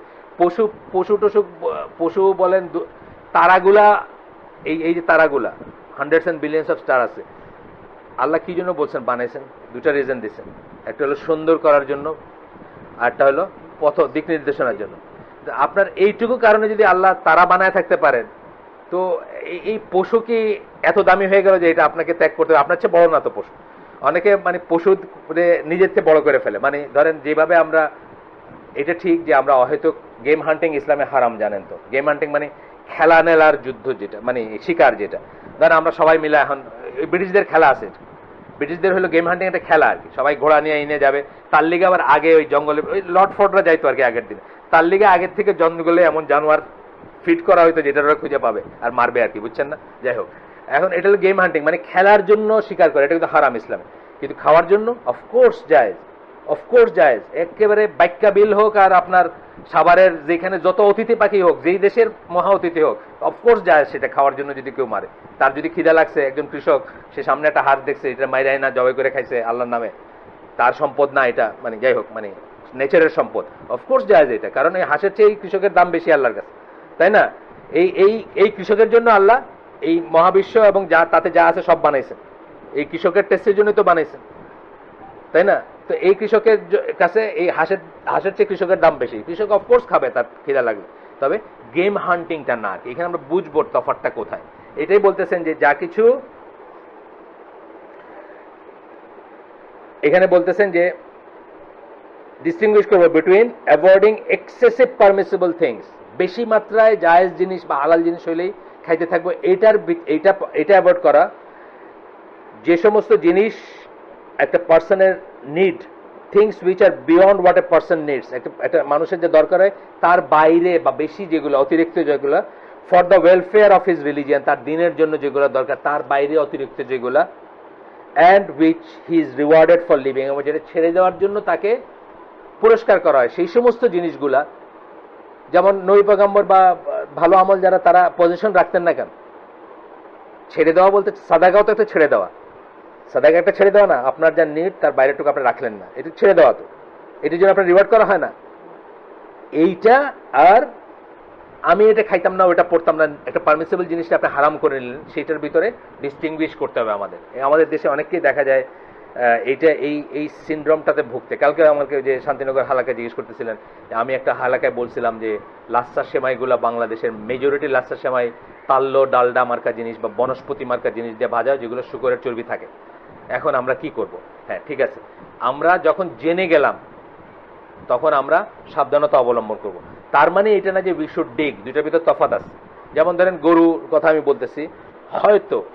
পশু বলেন, তারাগুলা, এই যে তারাগুলা, hundreds and billions of star আছে, আল্লাহ কি জন্য বলছেন বানাইছেন? দুটা রিজন দিচ্ছেন, একটা হলো সুন্দর করার জন্য, আরটা হলো দিক নির্দেশনার জন্য। আপনার এইটুকু কারণে যদি আল্লাহ তারা বানায় থাকতে পারেন, তো এই পশু কি এত দামি হয়ে গেল যে এটা আপনাকে ত্যাগ করতে হবে? আপনার চেয়ে বড় না তো পশু। অনেকে মানে পশু নিজের চেয়ে বড় করে ফেলে, মানে ধরেন যেভাবে আমরা, এটা ঠিক যে আমরা হয়তো গেম হান্টিং ইসলামে হারাম, জানেন তো। গেম হান্টিং মানে খেলা নেলার যুদ্ধ, যেটা মানে শিকার, যেটা ধরেন আমরা সবাই মিলে, এখন ব্রিটিশদের খেলা আছে, ব্রিটিশদের হলো গেম হান্টিং একটা খেলা আর কি, সবাই ঘোড়া নিয়ে এনে যাবে, তার লিগে আবার আগে ওই জঙ্গলে ওই লর্ড ফোর্ডরা যাইতো আর কি আগের দিনে, তার লিগে আগের থেকে জঙ্গলে এমন জানোয়ার ফিট করা হয়তো যেটা ওরা খুঁজে পাবে আর মারবে আর কি, বুঝছেন না। যাই হোক, এখন এটা হলো গেম হান্টিং, মানে খেলার জন্য শিকার করে, এটা কিন্তু হারাম ইসলামে। কিন্তু খাওয়ার জন্য অফকোর্স জায়েজ, অফকোর্স জায়েজ, একেবারে বাক্যা বিল হোক আর আপনার সাভারের যেখানে যত অতিথি পাখি হোক, যেই দেশের মহা অতিথি হোক, অফকোর্স জায়েজ সেটা খাওয়ার জন্য যদি কেউ মারে। তার যদি খিদা লাগছে, একজন কৃষক, সে সামনে একটা হাঁস দেখছে, এটা মাইরাই না জবাই করে খাইছে আল্লাহর নামে, তার সম্পদ না এটা, মানে যাই হোক, মানে নেচারের সম্পদ, অফকোর্স জায়েজ এটা, কারণ এই হাঁসের চেয়ে এই কৃষকের দাম বেশি আল্লাহর কাছে, তাই না। এই কৃষকের জন্য আল্লাহ এই মহাবিশ্ব এবং যা তাতে যা আছে সব বানাইছেন, এই কৃষকের টেস্টের জন্যই তো বানাইছেন, তাই না। তো এই কৃষকের কাছে এই হাঁসের চেয়ে কৃষকের দাম বেশি, কৃষক অফকোর্স খাবে তার খিদা লাগবে, তবে গেম হান্টিংটা না। এখানে আমরা বুঝবো তফাৎটা কোথায়। এটাই বলতেছেন যে যা কিছু, এখানে বলতেছেন যে ডিস্টিংগুইশ করবো between avoiding excessive permissible things, বেশি মাত্রায় জায়েজ জিনিস বা হালাল জিনিস হইলেই খাইতে থাকবো, এটা অ্যাভয়েড করা। যে সমস্ত জিনিস একটা পার্সনের need, things which are beyond what a person needs, একটা মানুষের যে দরকার হয় তার বাইরে বা বেশি যেগুলো, অতিরিক্ত যেগুলো, for the welfare of his religion, তার দিনের জন্য যেগুলো দরকার তার বাইরে অতিরিক্ত যেগুলো, and which he is rewarded for living, এবং যেটা ছেড়ে দেওয়ার জন্য তাকে পুরস্কার করা হয়, সেই সমস্ত জিনিসগুলা। যেমন নবী পয়গম্বর বা ভালো আমল যারা, তারা পজিশন রাখতেন না কেন? ছেড়ে দেওয়া বলতে সাদাগাও তো একটা ছেড়ে দেওয়া, সাদাগা একটা ছেড়ে দেওয়া না, আপনার যা নিড তার বাইরেটুকু আপনি রাখলেন না, এটা ছেড়ে দেওয়া, তো এটার জন্য আপনার রিওয়ার্ড করা হয় না এইটা। আর আমি এটা খাইতাম না, ওটা পড়তাম না, একটা পারমিসিবল জিনিসটা আপনি হারাম করে নিলেন, সেটার ভিতরে ডিস্টিংগুইশ করতে হবে আমাদের। আমাদের দেশে অনেককেই দেখা যায় এইটা এই সিনড্রোমটাতে ভুগতে। কালকে আমাকে যে শান্তিনগর হালাকায় জিজ্ঞেস করতেছিলেন, আমি একটা হালাকায় বলছিলাম যে লাচ্ছা সেমাইগুলা বাংলাদেশের মেজরিটি লাচ্ছা সেমাই তাল্লো ডালডা মার্কা জিনিস বা বনস্পতি মার্কা জিনিস দিয়ে ভাজা, যেগুলো শুকরের চর্বি থাকে। এখন আমরা কি করব? হ্যাঁ ঠিক আছে, আমরা যখন জেনে গেলাম তখন আমরা সাবধানতা অবলম্বন করব। তার মানে এটা না যে উই শুড ডিগ, দুইটার ভিতর তফাৎ আছে। যেমন ধরেন গরুর কথা আমি বলতেছি,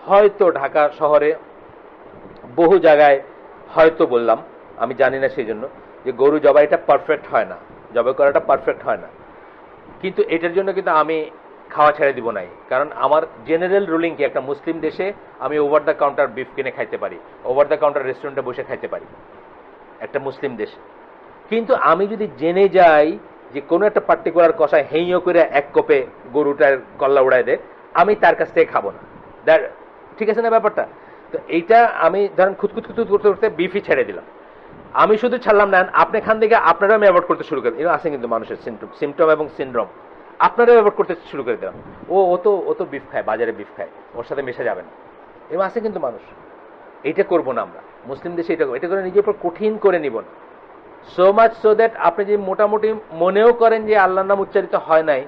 হয়তো ঢাকা শহরে বহু জায়গায়, হয়তো বললাম, আমি জানি না, সেই জন্য যে গরু জবাইটা পারফেক্ট হয় না, জবাই করাটা পারফেক্ট হয় না, কিন্তু এটার জন্য কিন্তু আমি খাওয়া ছেড়ে দিব নাই। কারণ আমার জেনারেল রুলিং কি, একটা মুসলিম দেশে আমি ওভার দ্য কাউন্টার বিফ কিনে খাইতে পারি, ওভার দ্য কাউন্টার রেস্টুরেন্টে বসে খাইতে পারি একটা মুসলিম দেশে। কিন্তু আমি যদি জেনে যাই যে কোনো একটা পার্টিকুলার কষায় হেইও করে এক কোপে গরুটার কল্লা উড়াই দেয়, আমি তার কাছ থেকে খাবো না। ঠিক আছে না ব্যাপারটা? তো এইটা আমি ধরেন খুঁতখুত করতে করতে বিফই ছেড়ে দিলাম, আমি শুধু ছাড়লাম না, আপনি খান থেকে আপনারাও আমি অ্যাভয়েড করতে শুরু করেন। এরকম আছে কিন্তু মানুষের সিমটম এবং সিনড্রোম, আপনারাও অ্যাভয়েড করতে শুরু করে দিলাম। ও তো বিফ খায়, বাজারে বিফ খায়, ওর সাথে মেশা যাবে না, এরকম আছে কিন্তু মানুষ। এইটা করবো না আমরা মুসলিম দেশে, এটা করে নিজের উপর কঠিন করে নিব না। সো মাচ সো দ্যাট আপনি যদি মোটামুটি মনেও করেন যে আল্লাহর নাম উচ্চারিত হয় নাই,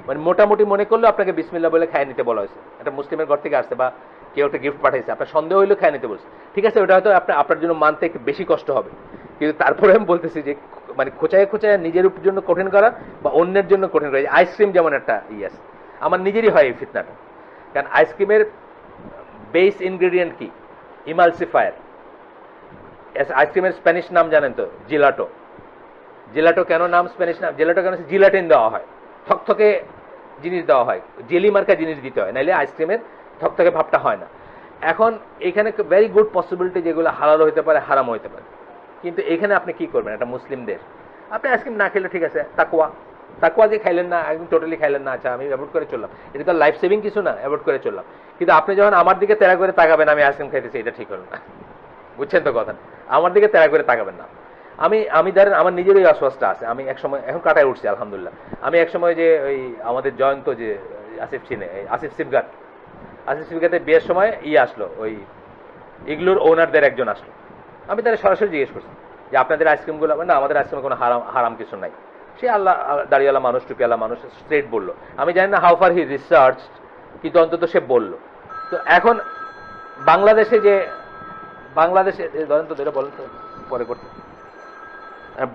মানে মোটামুটি মনে করলেও আপনাকে বিসমিল্লাহ বলে খায় নিতে বলা হয়েছে, একটা মুসলিমের ঘর থেকে আসছে বা কেউ একটা গিফট পাঠাইছে, আপনার সন্দেহ হইলেও খায় নিতে বলছে, ঠিক আছে, ওটা হয়তো আপনার জন্য মানতে একটু বেশি কষ্ট হবে, কিন্তু তারপরে আমি বলতেছি যে মানে খোঁচায় নিজের জন্য কঠিন করা বা অন্যের জন্য কঠিন করা। আইসক্রিম যেমন একটা আছে, আমার নিজেরই হয় এই ফিতনাটা, কারণ আইসক্রিমের বেস ইনগ্রেডিয়েন্ট কি? ইমালসিফায়ার। আইসক্রিমের স্প্যানিশ নাম জানেন তো, জিলাটো। জিলাটো কেন নাম স্প্যানিশ নাম? জিলাটো কেন? জিলাটিন দেওয়া হয়, থকথকে জিনিস দেওয়া হয়, জেলি মার্কা জিনিস দিতে হয়, নাইলে আইসক্রিমের থকথকে ভাবটা হয় না। এখন এখানে ভেরি গুড পসিবিলিটি যেগুলো হালাল হতে পারে, হারাম হতে পারে। কিন্তু এখানে আপনি কি করবেন? একটা মুসলিম দেশ, আপনি আইসক্রিম না খেলে ঠিক আছে, তাকুয়া তাকুয়া যে খাইলেন না, একদম টোটালি খাইলেন না, আচ্ছা আমি অ্যাভয়েড করে চললাম, এটা তো লাইফ সেভিং কিছু না, অ্যাভয়েড করে চললাম। কিন্তু আপনি যখন আমার দিকে তেরা করে তাকাবেন আমি আইসক্রিম খাইতেছি, এটা ঠিক হলো না। বুঝছেন তো কথা? আমার দিকে তেরা করে তাকাবেন না। আমি ধরেন আমার নিজেরই অসুস্থটা আছে, আমি এক সময় এখন কাটায় উঠছি আলহামদুলিল্লাহ। আমি এক সময় যে ওই আমাদের জয়ন্ত যে আসিফ চিনে, আসিফ সিফগাত, আসিফ সিফগাতের বিয়ের সময় আসলো, ওই ইগলুর ওনারদের একজন আসলো। আমি তারা সরাসরি জিজ্ঞেস করছি যে আপনাদের আইসক্রিমগুলো, না আমাদের আইসক্রিমে কোনো হারাম কিছু নাই। সে আল্লাহ দাড়িওয়ালা মানুষ, টুপিওয়ালা মানুষ, স্ট্রেট বললো। আমি জানি না হাউ ফার হি রিসার্চ, কিন্তু অন্তত সে বললো। তো এখন বাংলাদেশে ধরেন তো, যেটা বলেন তো পরে করতে,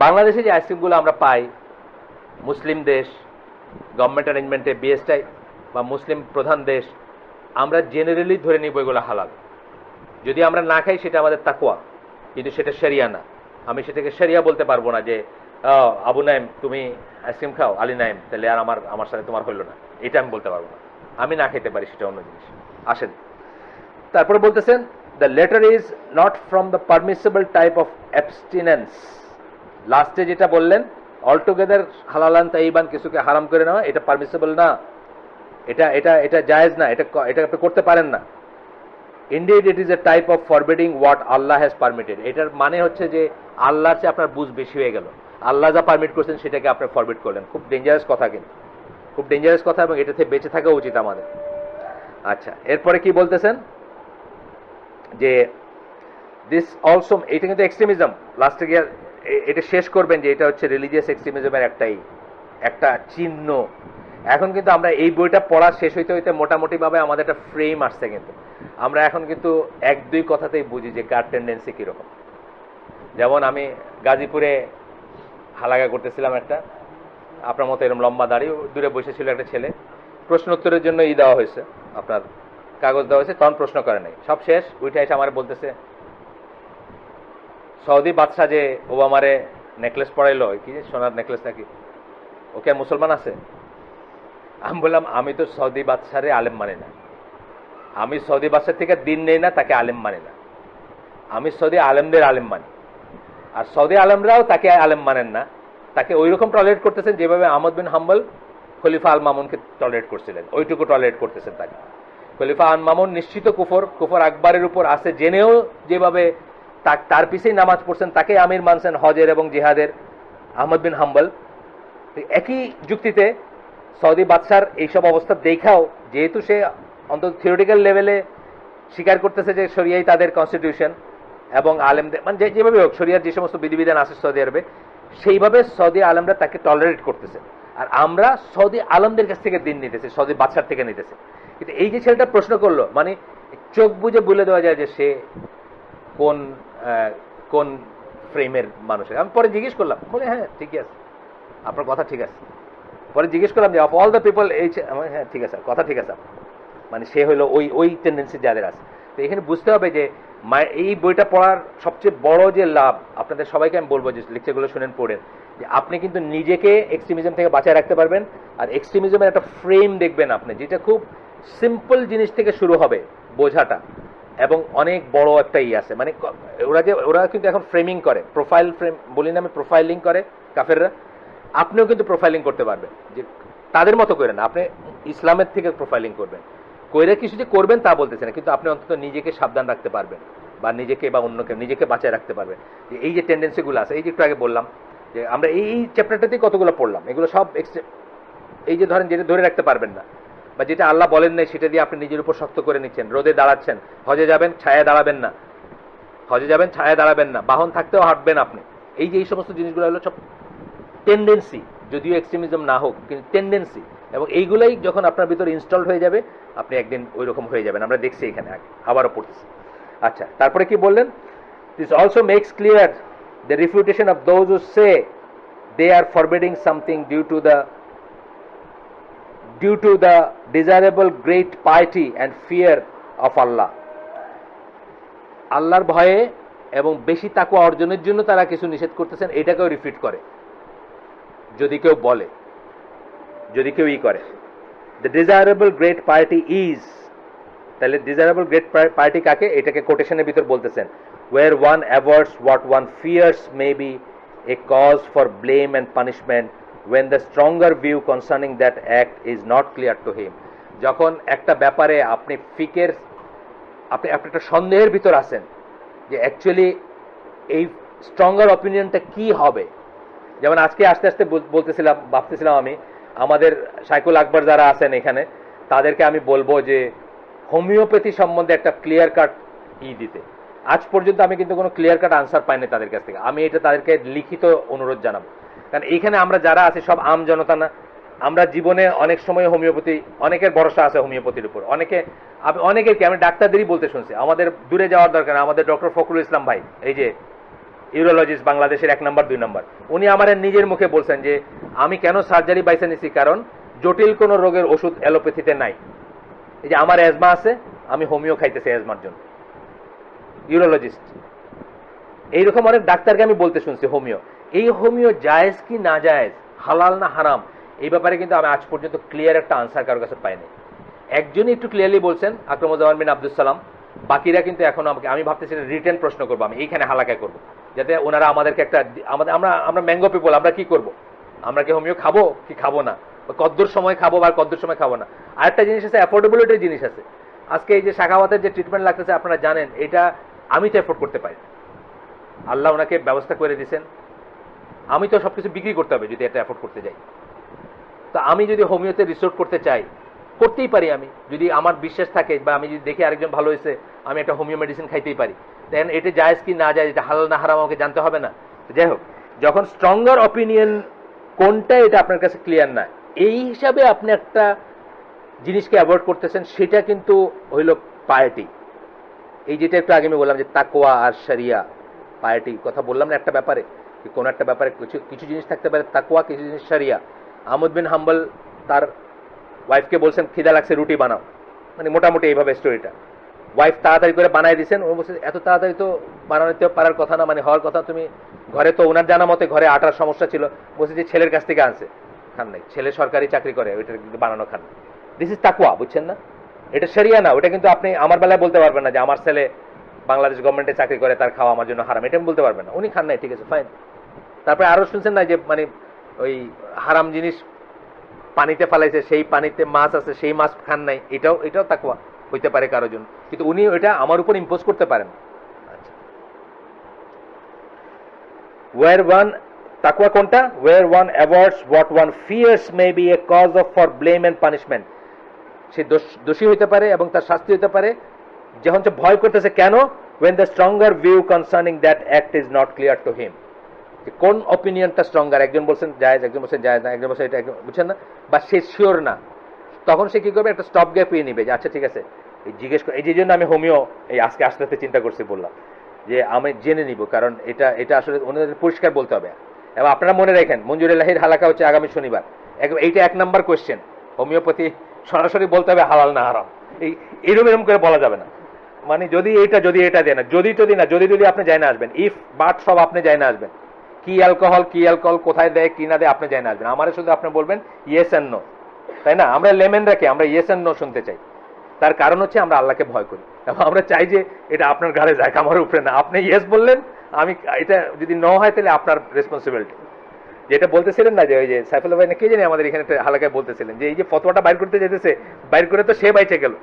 বাংলাদেশে যে আইসক্রিমগুলো আমরা পাই, মুসলিম দেশ, গভর্নমেন্ট অ্যারেঞ্জমেন্টে বিএসটাই বা মুসলিম প্রধান দেশ, আমরা জেনারেলি ধরে নিব এগুলো হালাল। যদি আমরা না খাই সেটা আমাদের তাকওয়া, কিন্তু সেটা শরিয়া না। আমি সেটাকে শরিয়া বলতে পারবো না যে আবু নাইম তুমি আইসক্রিম খাও, আলী নাইম তাহলে আর আমার সাথে তোমার হইলো না, এটা আমি বলতে পারবো না। আমি না খেতে পারি, সেটা অন্য জিনিস। আসেন, তারপরে বলতেছেন the letter is not from the permissible type of অ্যাবস্টিনেন্স। লাস্টে যেটা বললেন অলটুগেদার হালালান তাইবান কিছুকে হারাম করে নেওয়া, এটা পারমিসিবল না, এটা জায়েজ না, এটা আপনি করতে পারেন না। Indeed it is a type of forbidding what Allah has permitted. এটার মানে হচ্ছে যে আল্লাহর চেয়ে আপনার বুঝ বেশি হয়ে গেল, আল্লাহ যা পারমিট করছেন সেটাকে আপনি ফরবিড করলেন। খুব ডেঞ্জারাস কথা, কিন্তু খুব ডেঞ্জারাস কথা, এবং এটা থেকে বেঁচে থাকা উচিত আমাদের। আচ্ছা, এরপরে কি বলতেছেন যে দিস অলসো, এটা কিন্তু এক্সট্রিমিজম, লাস্টে গিয়ে এটা শেষ করবেন যে এটা হচ্ছে রিলিজিয়াস এক্সট্রিমিজমের একটা চিহ্ন। এখন কিন্তু আমরা এই বইটা পড়া শেষ হইতে হইতে মোটামুটিভাবে আমাদের একটা ফ্রেম আসছে, কিন্তু আমরা এখন কিন্তু এক দুই কথাতেই বুঝি যে কার টেন্ডেন্সি কীরকম। যেমন আমি গাজীপুরে হালাগা করতেছিলাম, একটা আপনার মতো এরকম লম্বা দাড়ি, দূরে বসেছিল একটা ছেলে, প্রশ্ন উত্তরের জন্য দেওয়া হয়েছে, আপনার কাগজ দেওয়া হয়েছে, তখন প্রশ্ন করে নাই, সব শেষ উঠে এসে আমার বলতেছে সৌদি বাদশাহ যে ওবামারে নেকলেস পড়াইলো, কি সোনার নেকলেস নাকি, ওকে আর মুসলমান আছে? আমি বললাম আমি তো সৌদি বাদশারে আলেম মানি না, আমি সৌদি বাদশার থেকে দিন নেই না, তাকে আলেম মানি না, আমি সৌদি আলেমদের আলেম মানি। আর সৌদি আলেমরাও তাকে আলেম মানেন না, তাকে ওই রকম টলারেট করতেছেন যেভাবে আহমদ বিন হাম্বল খলিফা আল মামুনকে টলারেট করছিলেন, ওইটুকু টলারেট করতেছেন তাকে। খলিফা আল মামুন নিশ্চিত কুফর আকবরের উপর আছে জেনেও যেভাবে তার পিছেই নামাজ পড়ছেন, তাকে আমির মানছেন হজের এবং জিহাদের, আহমদ বিন হাম্বল। একই যুক্তিতে সৌদি বাদশার এইসব অবস্থা দেখাও, যেহেতু সে অন্তত থিওরিটিক্যাল লেভেলে স্বীকার করতেছে যে শরিয়াই তাদের কনস্টিটিউশন এবং আলেমদের, মানে যেভাবে হোক শরিয়ার যে সমস্ত বিধিবিধান আছে সৌদি আরবে, সেইভাবে সৌদি আলেমরা তাকে টলারেট করতেছে। আর আমরা সৌদি আলেমদের কাছ থেকে দিন নিতেছি, সৌদি বাদশার থেকে নিতেছে। কিন্তু এই যে ছেলেটা প্রশ্ন করলো, মানে চোখ বুঝে বলে দেওয়া যায় যে সে কোন ফ্রেমের মানুষের। আমি পরে জিজ্ঞেস করলাম, বলে হ্যাঁ ঠিকই আছে, আপনার কথা ঠিক আছে। পরে জিজ্ঞেস করলাম যে অফ অল দ্য পিপল, হ্যাঁ ঠিক আছে, কথা ঠিক আছে, মানে সে হলো ওই টেন্ডেন্সি যাদের আছে। তো এখানে বুঝতে হবে যে এই বইটা পড়ার সবচেয়ে বড় যে লাভ, আপনাদের সবাইকে আমি বলবো যে লেকচারগুলো শুনেন, পড়েন, যে আপনি কিন্তু নিজেকে এক্সট্রিমিজম থেকে বাঁচায় রাখতে পারবেন। আর এক্সট্রিমিজমের একটা ফ্রেম দেখবেন আপনি, যেটা খুব সিম্পল জিনিস থেকে শুরু হবে বোঝাটা, এবং অনেক বড় একটা আছে। মানে ওরা কিন্তু এখন ফ্রেমিং করে, প্রোফাইল ফ্রেম বলি না আমি, প্রোফাইলিং করে কাফেররা। আপনিও কিন্তু প্রোফাইলিং করতে পারবেন, যে তাদের মতো করে না, আপনি ইসলামের থেকে প্রোফাইলিং করবেন। কইরা কিছু যে করবেন তা বলতেছে না, কিন্তু আপনি অন্তত নিজেকে সাবধান রাখতে পারবেন, বা নিজেকে বা অন্যকে নিজেকে বাঁচায় রাখতে পারবেন। যে এই যে টেন্ডেন্সিগুলো আছে, এই যে একটু আগে বললাম যে আমরা এই চ্যাপ্টারটাতেই কতগুলো পড়লাম, এগুলো সব এই যে ধরেন যেটা ধরে রাখতে পারবেন না, বা যেটা আল্লাহ বলেন নাই সেটা দিয়ে আপনি নিজের উপর শক্ত করে নিচ্ছেন, রোদে দাঁড়াচ্ছেন, হজে যাবেন ছায়া দাঁড়াবেন না, বাহন থাকতেও হাঁটবেন আপনি। এই যে এই সমস্ত জিনিসগুলো হলো সব টেন্ডেন্সি, যদিও এক্সট্রিমিজম না হোক, কিন্তু টেন্ডেন্সি, এবং এইগুলাই যখন আপনার ভিতরে ইনস্টল হয়ে যাবে আপনি একদিন ওই রকম হয়ে যাবেন। আমরা দেখছি এখানে আগে, আবারও পড়তেছি। আচ্ছা, তারপরে কি বললেন, this also makes clear the refutation of those who say they are forbidding something due to the desirable great piety and fear of Allah. আল্লাহর ভয়ে এবং বেশি তাকওয়া অর্জনের জন্য তারা কিছু নিষেধ করতেছেন, এটাকেও রিফিট করে যদি কেউ বলে, যদি কেউ করে। The desirable great party is, তাহলে ডিজায়ারেবল গ্রেট পার্টি কাকে, এটাকে কোটেশনের ভিতর বলতেছেন, where one avoids what one fears may be a cause for blame and punishment when the stronger view concerning that act is not clear to him. যখন একটা ব্যাপারে আপনি ফিকের, আপনি একটা সন্দেহের ভিতর আছেন যে অ্যাকচুয়ালি এই স্ট্রঙ্গার অপিনিয়নটা কি হবে। যেমন আজকে আস্তে আস্তে বলতেছিলাম, ভাবতেছিলাম আমি, আমাদের সাইকুল আকবর যারা আছেন এখানে তাদেরকে আমি বলবো যে হোমিওপ্যাথি সম্বন্ধে একটা ক্লিয়ার কাট দিতে। আজ পর্যন্ত আমি কিন্তু কোনো ক্লিয়ার কাট আনসার পাইনি তাদের কাছ থেকে। আমি এটা তাদেরকে লিখিত অনুরোধ জানাবো, কারণ এইখানে আমরা যারা আছি সব আম জনতা না। আমরা জীবনে অনেক সময় হোমিওপ্যাথি, অনেকের ভরসা আছে হোমিওপ্যাথির উপর, অনেকের কি আমি ডাক্তারদেরই বলতে শুনছি আমাদের দূরে যাওয়ার দরকার। আমাদের ডক্টর ফখরুল ইসলাম ভাই, এই যে ইউরোলজিস্ট বাংলাদেশের 1 নম্বর 2 নম্বর, উনি আমার নিজের মুখে বলছেন যে আমি কেন সার্জারি বাইসে নিছি, কারণ জটিল কোনো রোগের ওষুধ অ্যালোপ্যাথিতে নাই। এই যে আমার অ্যাজমা আছে, আমি হোমিও খাইতেছি অ্যাজমার জন্য, ইউরোলজিস্ট। এইরকম অনেক ডাক্তারকে আমি বলতে শুনছি হোমিও। এই হোমিও জায়েজ কি না জায়েজ, হালাল না হারাম, এই ব্যাপারে কিন্তু আমি আজ পর্যন্ত ক্লিয়ার একটা আনসার কারোর কাছে পাইনি। একজনই একটু ক্লিয়ারলি বলছেন, আকরামুজ্জামান বিন আব্দুল সালাম, বাকিরা কিন্তু এখনো আমাকে, আমি ভাবতেছি রিটেন প্রশ্ন করবো আমি এইখানে হালাকায় করবো, যাতে ওনারা আমাদেরকে একটা, আমরা ম্যাঙ্গো পিপল, আমরা কি করব, আমরা কি হোমিও খাবো কি খাবো না, কদ্দুর সময় খাবো বা কদ্দুর সময় খাবো না। আরেকটা জিনিস আছে, অ্যাফোর্ডেবিলিটির জিনিস আছে। আজকে এই যে শাখাওয়াতের যে ট্রিটমেন্ট লাগতেছে আপনারা জানেন, এটা আমি তো অ্যাফোর্ড করতে পারি, আল্লাহ ওনাকে ব্যবস্থা করে দিয়েছেন। আমি তো সবকিছু বিক্রি করতে হবে যদি এটা অ্যাফোর্ড করতে যাই। তো আমি যদি হোমিওতে রিসোর্ট করতে চাই, করতেই পারি। আমি যদি আমার বিশ্বাস থাকে বা আমি যদি দেখি আরেকজন ভালো হয়েছে, আমি একটা হোমিও মেডিসিন খাইতেই পারি। দেন এটা জায়েজ কি না জায়েজ, এটা হালাল না হারাম আমাকে জানতে হবে না। যাই হোক, যখন স্ট্রঙ্গার অপিনিয়ন কোনটা এটা আপনার কাছে ক্লিয়ার না, এই হিসাবে আপনি একটা জিনিসকে অ্যাভয়েড করতেছেন, সেটা কিন্তু হইল পায়াটি। এই যেটা একটু আগে আমি বললাম যে তাকওয়া আর শরিয়া, পায়াটি কথা বললাম না একটা ব্যাপারে, কোন একটা ব্যাপারে কিছু জিনিস থাকতে পারে তাকওয়া, কিছু জিনিস শরিয়া। আহমদ বিন হাম্বল তার ওয়াইফকে বলছেন খিদা লাগছে রুটি বানাও, মানে মোটামুটি এইভাবে স্টোরিটা। ওয়াইফ তাড়াতাড়ি করে বানাই দিয়েছেন, ও বলছে এত তাড়াতাড়ি তো বানাতে পারার কথা না, মানে হওয়ার কথা। তুমি ঘরে তো ওনার জানা মতে ঘরে আটার সমস্যা ছিল, বলছে যে ছেলের কাছ থেকে আনছে, খান নাই, ছেলে সরকারি চাকরি করে, ওইটা বানানো খান। দিস ইজ তাকওয়া, বুঝছেন না? এটা শরিয়া না। ওটা কিন্তু আপনি আমার বেলায় বলতে পারবেন না যে আমার ছেলে বাংলাদেশ গভর্নমেন্টে চাকরি করে, তার খাওয়া আমার জন্য হারাম, এটা বলতে পারবেন না। উনি খান নাই, ঠিক আছে, ফাইন। তারপরে আরো শুনছেন না যে মানে ওই হারাম জিনিস পানিতে ফেলাইছে, সেই পানিতে মাছ আছে, সেই মাছ খান নাই, এটাও তাকওয়া হইতে পারে কারো জন্য, কিন্তু উনি ওইটা আমার উপর ইম্পোজ করতে পারেন। আচ্ছা, where one, তাকওয়া কোনটা? where one avoids what one fears may be a cause of for blame and punishment, সে দোষী হইতে পারে এবং তার শাস্তি হইতে পারে যখন সে ভয় করতেছে। কেন? when the stronger view concerning that act is not clear to him, কোন অপিনিয়নটা স্ট্রঙ্গার, একজন বলছেন জায়েজ, একজন বলছেন জায়েজ না, একজন বলছেন এটা, বুঝছেন না, বা সে শিওর না, তখন সে কি করবে, একটা স্টপ গ্যাপ নিয়ে নিবে যে আচ্ছা ঠিক আছে, এই জিজ্ঞেস করে। এই যে জন্য আমি হোমিও এই আজকে আস্তে আস্তে চিন্তা করছি, বললাম যে আমি জেনে নিব, কারণ এটা আসলে ওনাদের পরিষ্কার বলতে হবে। এবং আপনারা মনে রাখেন, মঞ্জুর এলাহির হালাকা হচ্ছে আগামী শনিবার। এইটা 1 নাম্বার কোয়েশ্চেন, হোমিওপ্যাথি সরাসরি বলতে হবে হালাল না হারাম, এরম করে বলা যাবে না। মানে যদি এটা দেয় না, যদি আপনি যাই না আসবেন, ইফ বাট সব আপনি যাই না আসবেন, কি অ্যালকোহল কোথায় দেয় কি না দেয় আপনি যাই না আসবেন। আমারে শুধু আপনি বলবেন ইয়েস এন্ড নো, তাই না? আমরা লেমেন রাখি, আমরা ইয়েস এন্ড নো শুনতে চাই। তার কারণ হচ্ছে আমরা আল্লাহকে ভয় করি এবং আমরা চাই যে এটা আপনার ঘাড়ে যায়, আমার উপরে না। আপনি ইয়েস বললেন, আমি এটা যদি ন হয় তাহলে আপনার রেসপন্সিবিলিটি। যেটা বলতেছিলেন না যে ওই যে সাইফুল্লাহ ভাই না কে জানি আমাদের এখানে হালাকায় বলতেছিলেন যে এই যে ফতোয়াটা বাইর করতে যেতেছে, বাইর করে তো সে বাইচে গেল,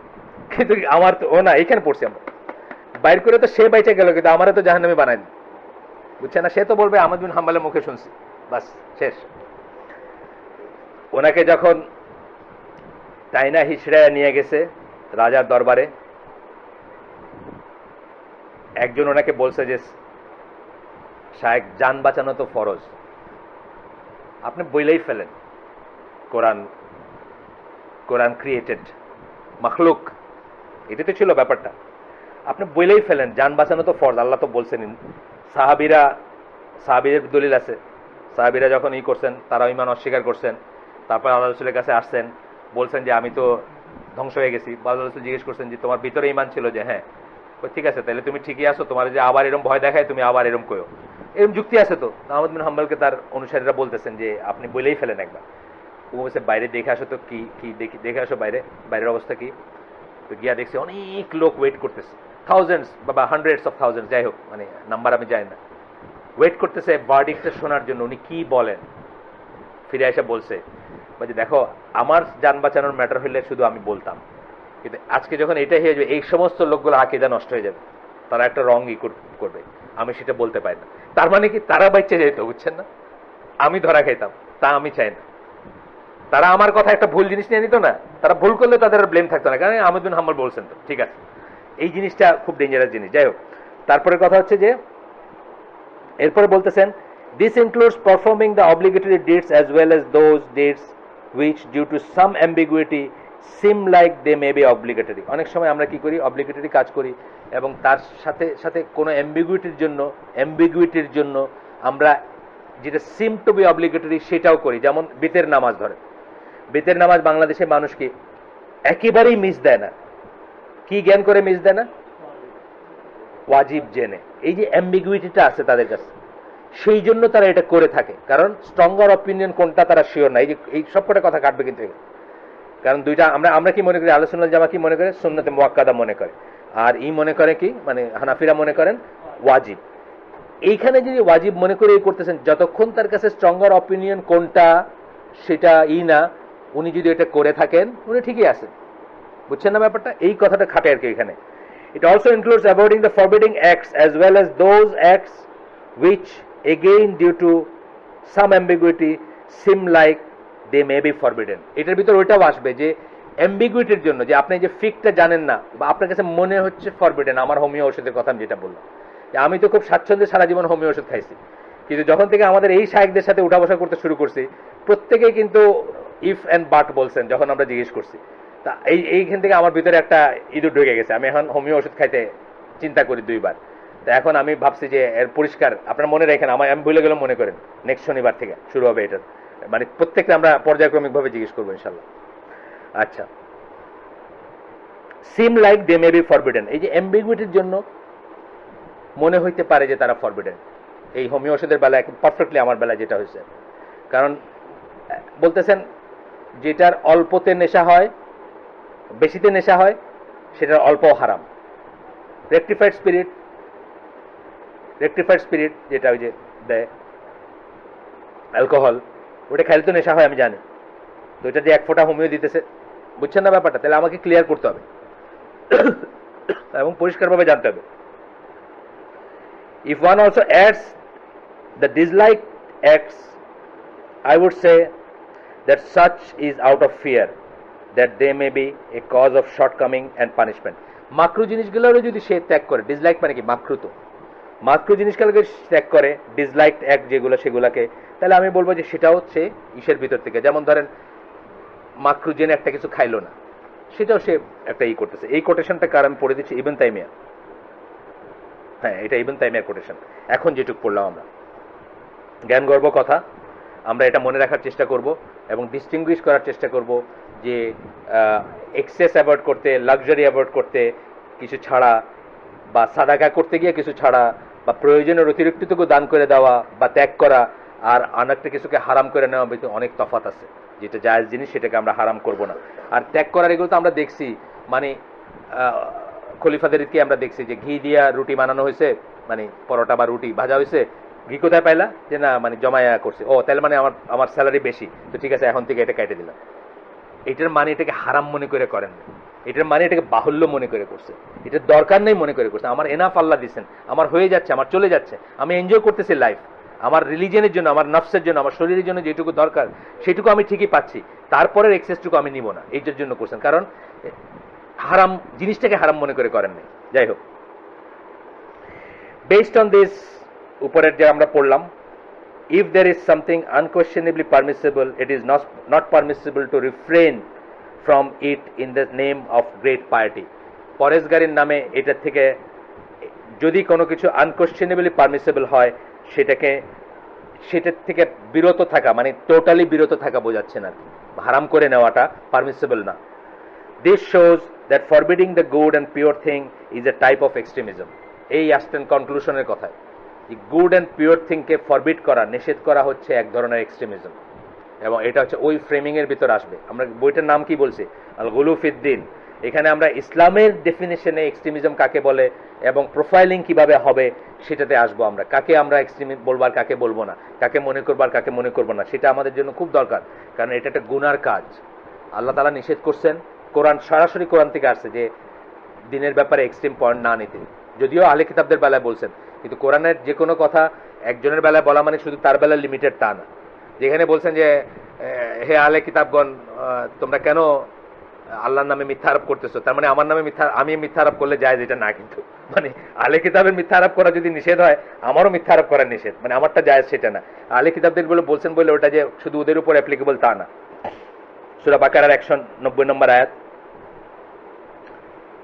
কিন্তু আমার তো ও না, এখানে পড়ছি আমরা, বাইর করে তো সে বাইচে গেল, কিন্তু আমারও তো জাহান্নামী বানাই দিল, বুঝছে না? সে তো বলবে আহমদ বিন হাম্বলের মুখে শুনছি, বাস শেষ। ওনাকে যখন টাইনা হিসড়ায় নিয়ে গেছে রাজার দরবারে, একজন ওনাকে বলছে যে শায়েখ, জান বাঁচানো তো ফরজ, আপনি বইলেই ফেলেন কোরআন ক্রিয়েটেড মখলুক, এটা তো ছিল ব্যাপারটা, আপনি বইলেই ফেলেন জান বাঁচানো তো ফরজ, আল্লাহ তো বলছেন। সাহাবীদের দলিল আছে, সাহাবীরা যখন করছেন, তারা ঈমান অস্বীকার করছেন, তারপর আল্লাহ রাসূলের কাছে আসছেন, বলছেন যে আমি তো ধ্বংস হয়ে গেছি। আল্লাহ রাসূল জিজ্ঞেস করছেন যে তোমার ভিতরে ঈমান ছিল যে হ্যাঁ, ঠিক আছে তাহলে তুমি ঠিকই আছো, তোমার যে আবার এরকম ভয় দেখায় তুমি আবার এরকম কয়ো, এরকম যুক্তি আছে তো। আহমদ বিন হাম্বলকে তার অনুসারীরা বলতেছেন যে আপনি বলেই ফেলেন একবার। ও বলছে বাইরে দেখে আসো তো, কি কি দেখে আসো বাইরে, বাইরের অবস্থা কি। তো গিয়া দেখছি অনেক লোক ওয়েট করতেছে, থাউজেন্ডস বা হান্ড্রেডস অফ থাউজেন্ডস, যাই হোক মানে নাম্বার আমি জানি না, ওয়েট করতেছে ভার্ডিক্টটা শোনার জন্য উনি কি বলেন। ফিরে এসে বলছে যে দেখো আমার যান বাঁচানোর ম্যাটার হলে শুধু আমি বলতাম, কিন্তু আজকে যখন এটাই হয়ে যাবে এই সমস্ত লোকগুলো আকিদা নষ্ট হয়ে যাবে, তারা একটা রং করবে, আমি সেটা বলতে পারি না। তার মানে কি তারা বাচ্চা যেত, বুঝছেন না, আমি ধরা খাইতাম, তা আমি চাই না। তারা আমার কথা একটা ভুল জিনিস নিয়ে নিত না, তারা ভুল করলে তাদের ব্লেম থাকতো না, কারণ আহমদ বিন হাম্বল বলছেন তো, ঠিক আছে। এই জিনিসটা খুব ডেঞ্জারাস জিনিস। যাই হোক, তারপরে কথা হচ্ছে যে এরপরে বলতেছেন this includes performing the obligatory deeds as well as those deeds which due to some ambiguity seem like they may be obligatory। অনেক সময় আমরা কি করি, অব্লিগেটরি কাজ করি এবং তার সাথে সাথে কোনো অ্যাম্বিগুইটির জন্য আমরা যেটা সিম টু বি অব্লিগেটরি সেটাও করি। যেমন বেতের নামাজ, ধরে বেতের নামাজ বাংলাদেশের মানুষকে একেবারেই মিস দেয় না। কি জ্ঞান করে মিস দেয় না? ওয়াজিব জেনে। এই যে অ্যাম্বিগুইটিটা আছে তাদের কাছে, সেই জন্য তারা এটা করে থাকে, কারণ স্ট্রঙ্গার অপিনিয়ন কোনটা তারা শিওর না। এই সবকটা কথা কাটবে কিন্তু, কারণ দুইটা আমরা কি মনে করি, আহলে সুন্নাত জামাত কি মনে করে, সুন্নতে মুআক্কাদা মনে করে, আর মনে করে কি, মানে হানাফিরা মনে করেন ওয়াজিব। এইখানে যদি ওয়াজিব মনে করে করতেছেন, যতক্ষণ তার কাছে স্ট্রঙ্গার অপিনিয়ন কোনটা সেটা না, উনি যদি এটা করে থাকেন উনি ঠিকই আছেন, বুঝছেন না ব্যাপারটা? এই কথাটা খাটে আর কি এখানে। It also includes avoiding the forbidding acts as well as those acts which again due to some ambiguity seem like they may be forbidden। এটার ভিতর ওইটাও আসবে যে অ্যাম্বিগুইটির জন্য, যে আপনি যে ফিকটা জানেন না বা আপনার কাছে মনে হচ্ছে ফরবিডেন। আমার হোমিও ওষুধের কথা আমি যেটা বললাম, আমি তো খুব স্বাচ্ছন্দ্যে সারা জীবন হোমিও ওষুধ খাইছি, কিন্তু যখন থেকে আমাদের এই শায়েকদের সাথে উঠা বসা করতে শুরু করছি, প্রত্যেকেই কিন্তু ইফ অ্যান্ড বাট বলছেন যখন আমরা জিজ্ঞেস করছি। তা এইখান থেকে আমার ভিতরে একটা ইঁদুর ঢুকে গেছে। আমি এখন হোমিও ওষুধ খাইতে চিন্তা করি দুইবার। তো এখন আমি ভাবছি যে এর পরিষ্কার আপনারা মনে রাখেন, আমি ভুলে গেলাম, মনে করেন নেক্সট শনিবার থেকে শুরু হবে এটার, মানে প্রত্যেকটা আমরা পর্যায়ক্রমিকভাবে জিজ্ঞেস করবো ইনশাল্লাহ। আচ্ছা, seem like they may be forbidden, এই যে অ্যাম্বিগুইটির জন্য মনে হইতে পারে যে তারা ফরবিডেন। এই হোমিও ওষুধের বেলায় পারফেক্টলি আমার বেলায় যেটা হয়েছে, কারণ বলতেছেন যেটার অল্পতে নেশা হয়, বেশিতে নেশা হয়, সেটার অল্প হারাম। রেকটিফাইড স্পিরিট যেটা ওই যে দেয় অ্যালকোহল, ওটা খাইলে তো নেশা হয় আমি জানি, তো এটা যে এক ফোঁটা হোমিও দিতেছে, বুঝছেন না ব্যাপারটা? তাহলে আমাকে ক্লিয়ার করতে হবে এবং পরিষ্কারভাবে জানতে হবে। If one also adds the disliked acts, I would say that such is out of fear that they may be a cause of shortcoming and punishment। মাকরু জিনিসগুলোরও যদি সে ত্যাগ করে, ডিসলাইক মানে কি, মাকরু তো, মাকরু জিনিসগুলোকে ত্যাগ করে, ডিসলাইকড অ্যাক্ট যেগুলো সেগুলোকে, তাহলে আমি বলবো যে সেটা হচ্ছে ইসের ভিতর থেকে। যেমন ধরেন মাকরু জেনে একটা কিছু খাইলো না, সেটাও সে একটা করতেছে। এই কোটেশনটা কার আমি পড়ে দিচ্ছি, ইবন তাইমিয়া। হ্যাঁ, এটা ইবন তাইমিয়ার কোটেশন। এখন যেটুকু পড়লাম আমরা জ্ঞানগর্ব কথা, আমরা এটা মনে রাখার চেষ্টা করব এবং ডিস্টিংগুইশ করার চেষ্টা করব যে এক্সেস অ্যাভয়েড করতে, লাক্সারি অ্যাভয়েড করতে কিছু ছাড়া, বা সাদাকা করতে গিয়ে কিছু ছাড়া, বা প্রয়োজনের অতিরিক্তটুকু দান করে দেওয়া বা ত্যাগ করা, আর অনেকটা কিছুকে হারাম করে নেওয়া ভিতরে অনেক তফাৎ আছে। যেটা জায়েজ জিনিস সেটাকে আমরা হারাম করব না। আর ত্যাগ করার এগুলো তো আমরা দেখছি, মানে খলিফাদেরকে আমরা দেখছি যে ঘি দিয়া রুটি বানানো হয়েছে, মানে পরোটা বা রুটি ভাজা হয়েছে, ঘি কোথায় পাইলা, যে না মানে জমায়া করছে, ও তাহলে মানে আমার স্যালারি বেশি, তো ঠিক আছে এখন থেকে এটা কেটে দিলাম। এটার মানে এটাকে হারাম মনে করে করেন, এটার মানে এটাকে বাহুল্য মনে করে করছে, এটার দরকার নেই মনে করে করছে। আমার এনাফ আল্লাহ দিচ্ছেন, আমার হয়ে যাচ্ছে, আমার চলে যাচ্ছে, আমি এনজয় করতেছি লাইফ, আমার রিলিজনের জন্য, আমার নফসের জন্য, আমার শরীরের জন্য যেটুকু দরকার সেটুকু আমি ঠিকই পাচ্ছি, তারপরের এক্সেসটুকু আমি নিব না, এইটার জন্য করছেন, কারণ হারাম জিনিসটাকে হারাম মনে করে করেন নাই। যাই হোক, বেসড অন দিস, উপরের যে আমরা পড়লাম, if there is something unquestionably permissible, it is not permissible to refrain from it in the name of great piety। পরেশগারির নামে এটা থেকে যদি কোনো কিছু আনকোয়েশ্চেনেবলি পারমিসিবল হয়, সেটার থেকে বিরত থাকা, মানে টোটালি বিরত থাকা বোঝাচ্ছে না, হারাম করে নেওয়াটা পারমিসিবল না। This shows that forbidding the good and pure thing is a type of extremism. এই আসতেন কনক্লুশনের কথায়, গুড অ্যান্ড পিওর থিংকে ফরবিড করা, নিষেধ করা হচ্ছে এক ধরনের এক্সট্রিমিজম, এবং এটা হচ্ছে ওই ফ্রেমিংয়ের ভিতর আসবে। আমরা বইটার নাম কি বলছি? আল গুলু ফিদ্দিন। এখানে আমরা ইসলামের ডেফিনেশনে এক্সট্রিমিজম কাকে বলে এবং প্রোফাইলিং কিভাবে হবে সেটাতে আসবো। আমরা কাকে আমরা এক্সট্রিমিস্ট বলবো আর কাকে বলবো না, কাকে মনে করবো আর কাকে মনে করবো না, সেটা আমাদের জন্য খুব দরকার, কারণ এটা একটা গুনার কাজ। আল্লাহ তাআলা নিষেধ করছেন, কোরআন সরাসরি কোরআন থেকে আসছে যে দিনের ব্যাপারে এক্সট্রিম পয়েন্ট না নিতে। যদিও আহলে কিতাবদের বেলায় বলছেন, কিন্তু কোরআনের যে কোনো কথা একজনের বেলায় বলা মানে শুধু তার বেলায় লিমিটেড তা না। যেখানে বলছেন যে হে আহলে কিতাবগণ, তোমরা কেন আল্লাহর নামে মিথ্যা আরোপ করতেছো, তার মানে আমার নামে আমি মিথ্যা আরোপ করলে জায়েজ, এটা না। কিন্তু মানে আহলে কিতাবের মিথ্যা আরোপ করা যদি নিষেধ হয়, আমারও মিথ্যা আরোপ করা নিষেধ, মানে আমারটা জায়েজ সেটা না। আহলে কিতাবদের গুলো বলছেন বলে ওটা যে শুধু ওদের উপর অ্যাপ্লিকেবল তা না। সূরা বাকারার 190 নম্বর আয়াত,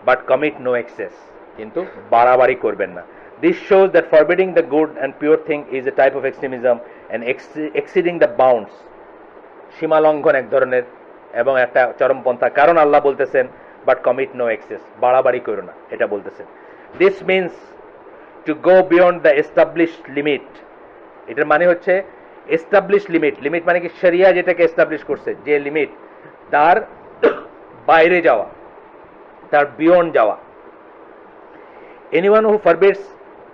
বাট কমিট নো এক্সেস, কিন্তু বাড়াবাড়ি করবেন না। This shows that forbidding the good and pure thing is a type of extremism and exceeding the bounds, সীমা লঙ্ঘন এক ধরনের এবং একটা চরমপন্থা। কারণ আল্লাহ বলতেছেন বাট কমিট নো এক্সেস, বাড়াবাড়ি করো না, এটা বলতেছেন। This means to go beyond the established limit. এটার মানে হচ্ছে এস্টাবলিশ লিমিট। লিমিট মানে কি? শরিয়া যেটাকে এস্টাবলিশ করছে, যে লিমিট, তার বাইরে যাওয়া, তার বিয়ন্ড যাওয়া। Anyone who forbids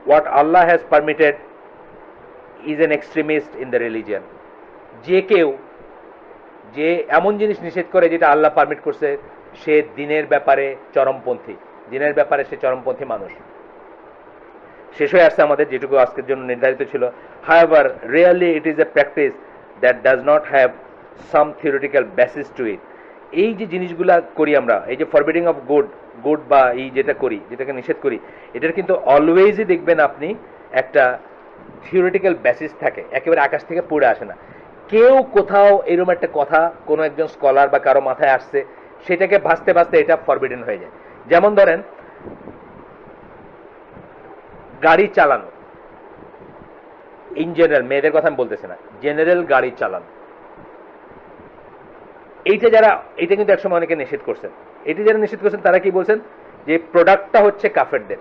what Allah has permitted is an extremist in the religion. যে কেউ যে এমন জিনিস নিষেধ করে যেটা আল্লাহ পারমিট করছে, সে দিনের ব্যাপারে চরমপন্থী, দিনের ব্যাপারে সে চরমপন্থী মানুষ। শেষ হয়ে আসছে আমাদের যেটুকু আজকের জন্য নির্ধারিত ছিল। However, rarely it is a practice that does not have some theoretical basis to it. এই যে জিনিসগুলা করি আমরা, এই যে ফরবিডিং অফ গুড বা এই যেটা করি, যেটাকে নিষেধ করি, এটার কিন্তু অলওয়েজই দেখবেন আপনি একটা থিওরিটিক্যাল বেসিস থাকে, একেবারে আকাশ থেকে পড়ে আসে না। কেউ কোথাও এরকম একটা কথা কোনো একজন স্কলার বা কারো মাথায় আসছে, সেটাকে ভাসতে ভাসতে এটা ফরবিডেন হয়ে যায়। যেমন ধরেন গাড়ি চালানো, ইন জেনারেল, মেয়েদের কথা আমি বলতেছি না, জেনারেল গাড়ি চালানো, এইটা কিন্তু একসময় অনেকে নিষেধ করছেন। এটি যারা নিষেধ করছেন তারা কি বলছেন? যে প্রোডাক্টটা হচ্ছে কাফেরদের,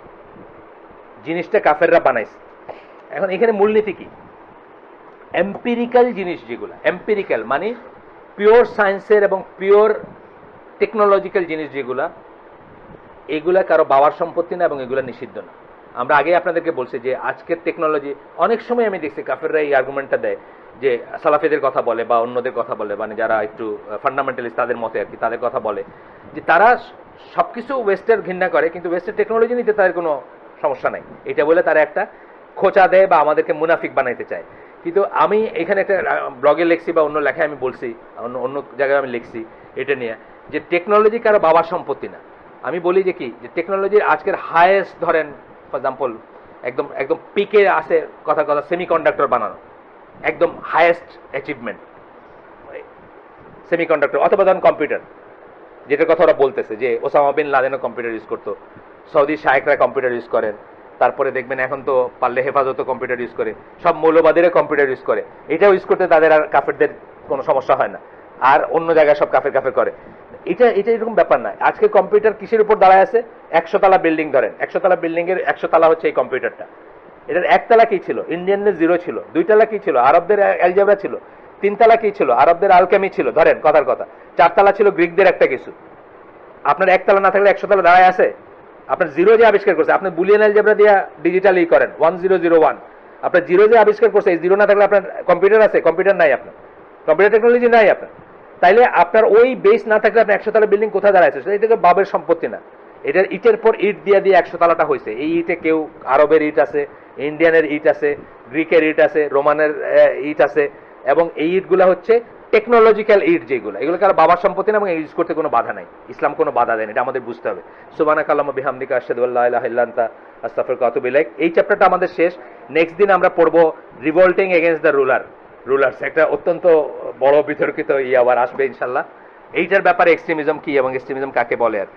জিনিসটা কাফেররা বানাইছে। এখন এখানে মূলনীতি কি? এম্পিরিক্যাল জিনিস যেগুলো, এম্পিরিক্যাল মানে পিওর সায়েন্সের এবং পিওর টেকনোলজিক্যাল জিনিস যেগুলা, এগুলা কারো বাবার সম্পত্তি না এবং এগুলা নিষিদ্ধ না। আমরা আগে আপনাদেরকে বলছি যে আজকের টেকনোলজি, অনেক সময় আমি দেখছি কাফেররা এই আর্গুমেন্টটা দেয় যে সালাফিদের কথা বলে বা অন্যদের কথা বলে, মানে যারা একটু ফান্ডামেন্টালিস্ট তাদের মতে আর কি, তাদের কথা বলে যে তারা সবকিছু ওয়েস্টের ঘৃণা করে, কিন্তু ওয়েস্টের টেকনোলজি নিতে তাদের কোনো সমস্যা নাই, এটা বলে তারা একটা খোঁচা দেয় বা আমাদেরকে মুনাফিক বানাইতে চায়। কিন্তু আমি এখানে একটা ব্লগে লিখছি বা অন্য লেখায় আমি বলছি, অন্য জায়গায় আমি লিখছি এটা নিয়ে, যে টেকনোলজি কারো বাবার সম্পত্তি না। আমি বলি যে কি, যে টেকনোলজির আজকের হায়েস্ট ধরেন ফর এক্সাম্পল একদম পিকে আছে কথা সেমিকন্ডাক্টর বানানো, একদম হায়েস্ট অ্যাচিভমেন্ট সেমিকন্ডাক্টর, অথবা ধরেন কম্পিউটার, যেটার কথা ওরা বলতেছে যে ওসামা বিন লাদেনও কম্পিউটার ইউজ করতো, সৌদি শায়েকরা কম্পিউটার ইউজ করেন, তারপরে দেখবেন এখন তো পারলে হেফাজতও কম্পিউটার ইউজ করে, সব মৌলবাদীরা কম্পিউটার ইউজ করে, এটাও ইউজ করতে তাদের আর কাফেরদের কোনো সমস্যা হয় না, আর অন্য জায়গায় সব কাফের করে। এটা এরকম ব্যাপার না। আজকে কম্পিউটার কিসের উপর দাঁড়ায় আছে? 100 তলা বিল্ডিং ধরেন, 100 তলা বিল্ডিং এর 100 তলা হচ্ছে এই কম্পিউটারটা। এটার 1 তলা কি ছিল? ইন্ডিয়ানদের 0 ছিল। 2 তলা কি ছিল? আরবদের অ্যালজেব্রা ছিল। 3 তলা কি ছিল? আরবদের আলকেমি ছিল, ধরেন কথার কথা। 4 তলা ছিল গ্রিকদের একটা কিছু। আপনার 1 তলা না থাকলে 100 তলা দাঁড়ায় আছে? আপনার 0 যে আবিষ্কার করছে, আপনি বুলিয়ান অ্যালজেব্রা দিয়ে ডিজিটালি করেন 1001, আপনার 0 যে আবিষ্কার করছে, এই 0 না থাকলে আপনার কম্পিউটার আছে? কম্পিউটার নাই, আপনার কম্পিউটার টেকনোলজি নাই আপনার। তাইলে আপনার ওই বেস না থাকলে আপনি 100 তলা বিল্ডিং কোথায় দাঁড়াইছে? এটাকে বাবের সম্পত্তি না, এটার ইটের পর ইট দিয়ে 100 তলাটা হয়েছে। এই ইটে কেউ আরবের ইট আছে, ইন্ডিয়ানের ইট আছে, গ্রিকের ইট আছে, রোমানের ইট আছে, এবং এই ইটগুলা হচ্ছে টেকনোলজিক্যাল ইট যেগুলো, এগুলো কারো বাবার সম্পত্তি না এবং ইউজ করতে কোনো বাধা নাই, ইসলাম কোনো বাধা দেয় না, এটা আমাদের বুঝতে হবে। সুবহানাকাল্লাহুম্মা বিহামদিকা আশহাদু আল্লা ইলাহা ইল্লা আনতা আস্তাগফিরুকা ওয়া আতুবু ইলাইক। এই চ্যাপ্টারটা আমাদের শেষ। নেক্সট দিন আমরা পড়বো রিভোল্টিং এগেইনস্ট দ্য রুলার্স, একটা অত্যন্ত বড় বিতর্কিত আবার আসবে ইনশাআল্লাহ। এইটার ব্যাপারে এক্সট্রিমিজম কি এবং এক্সট্রিমিজম কাকে বলে আর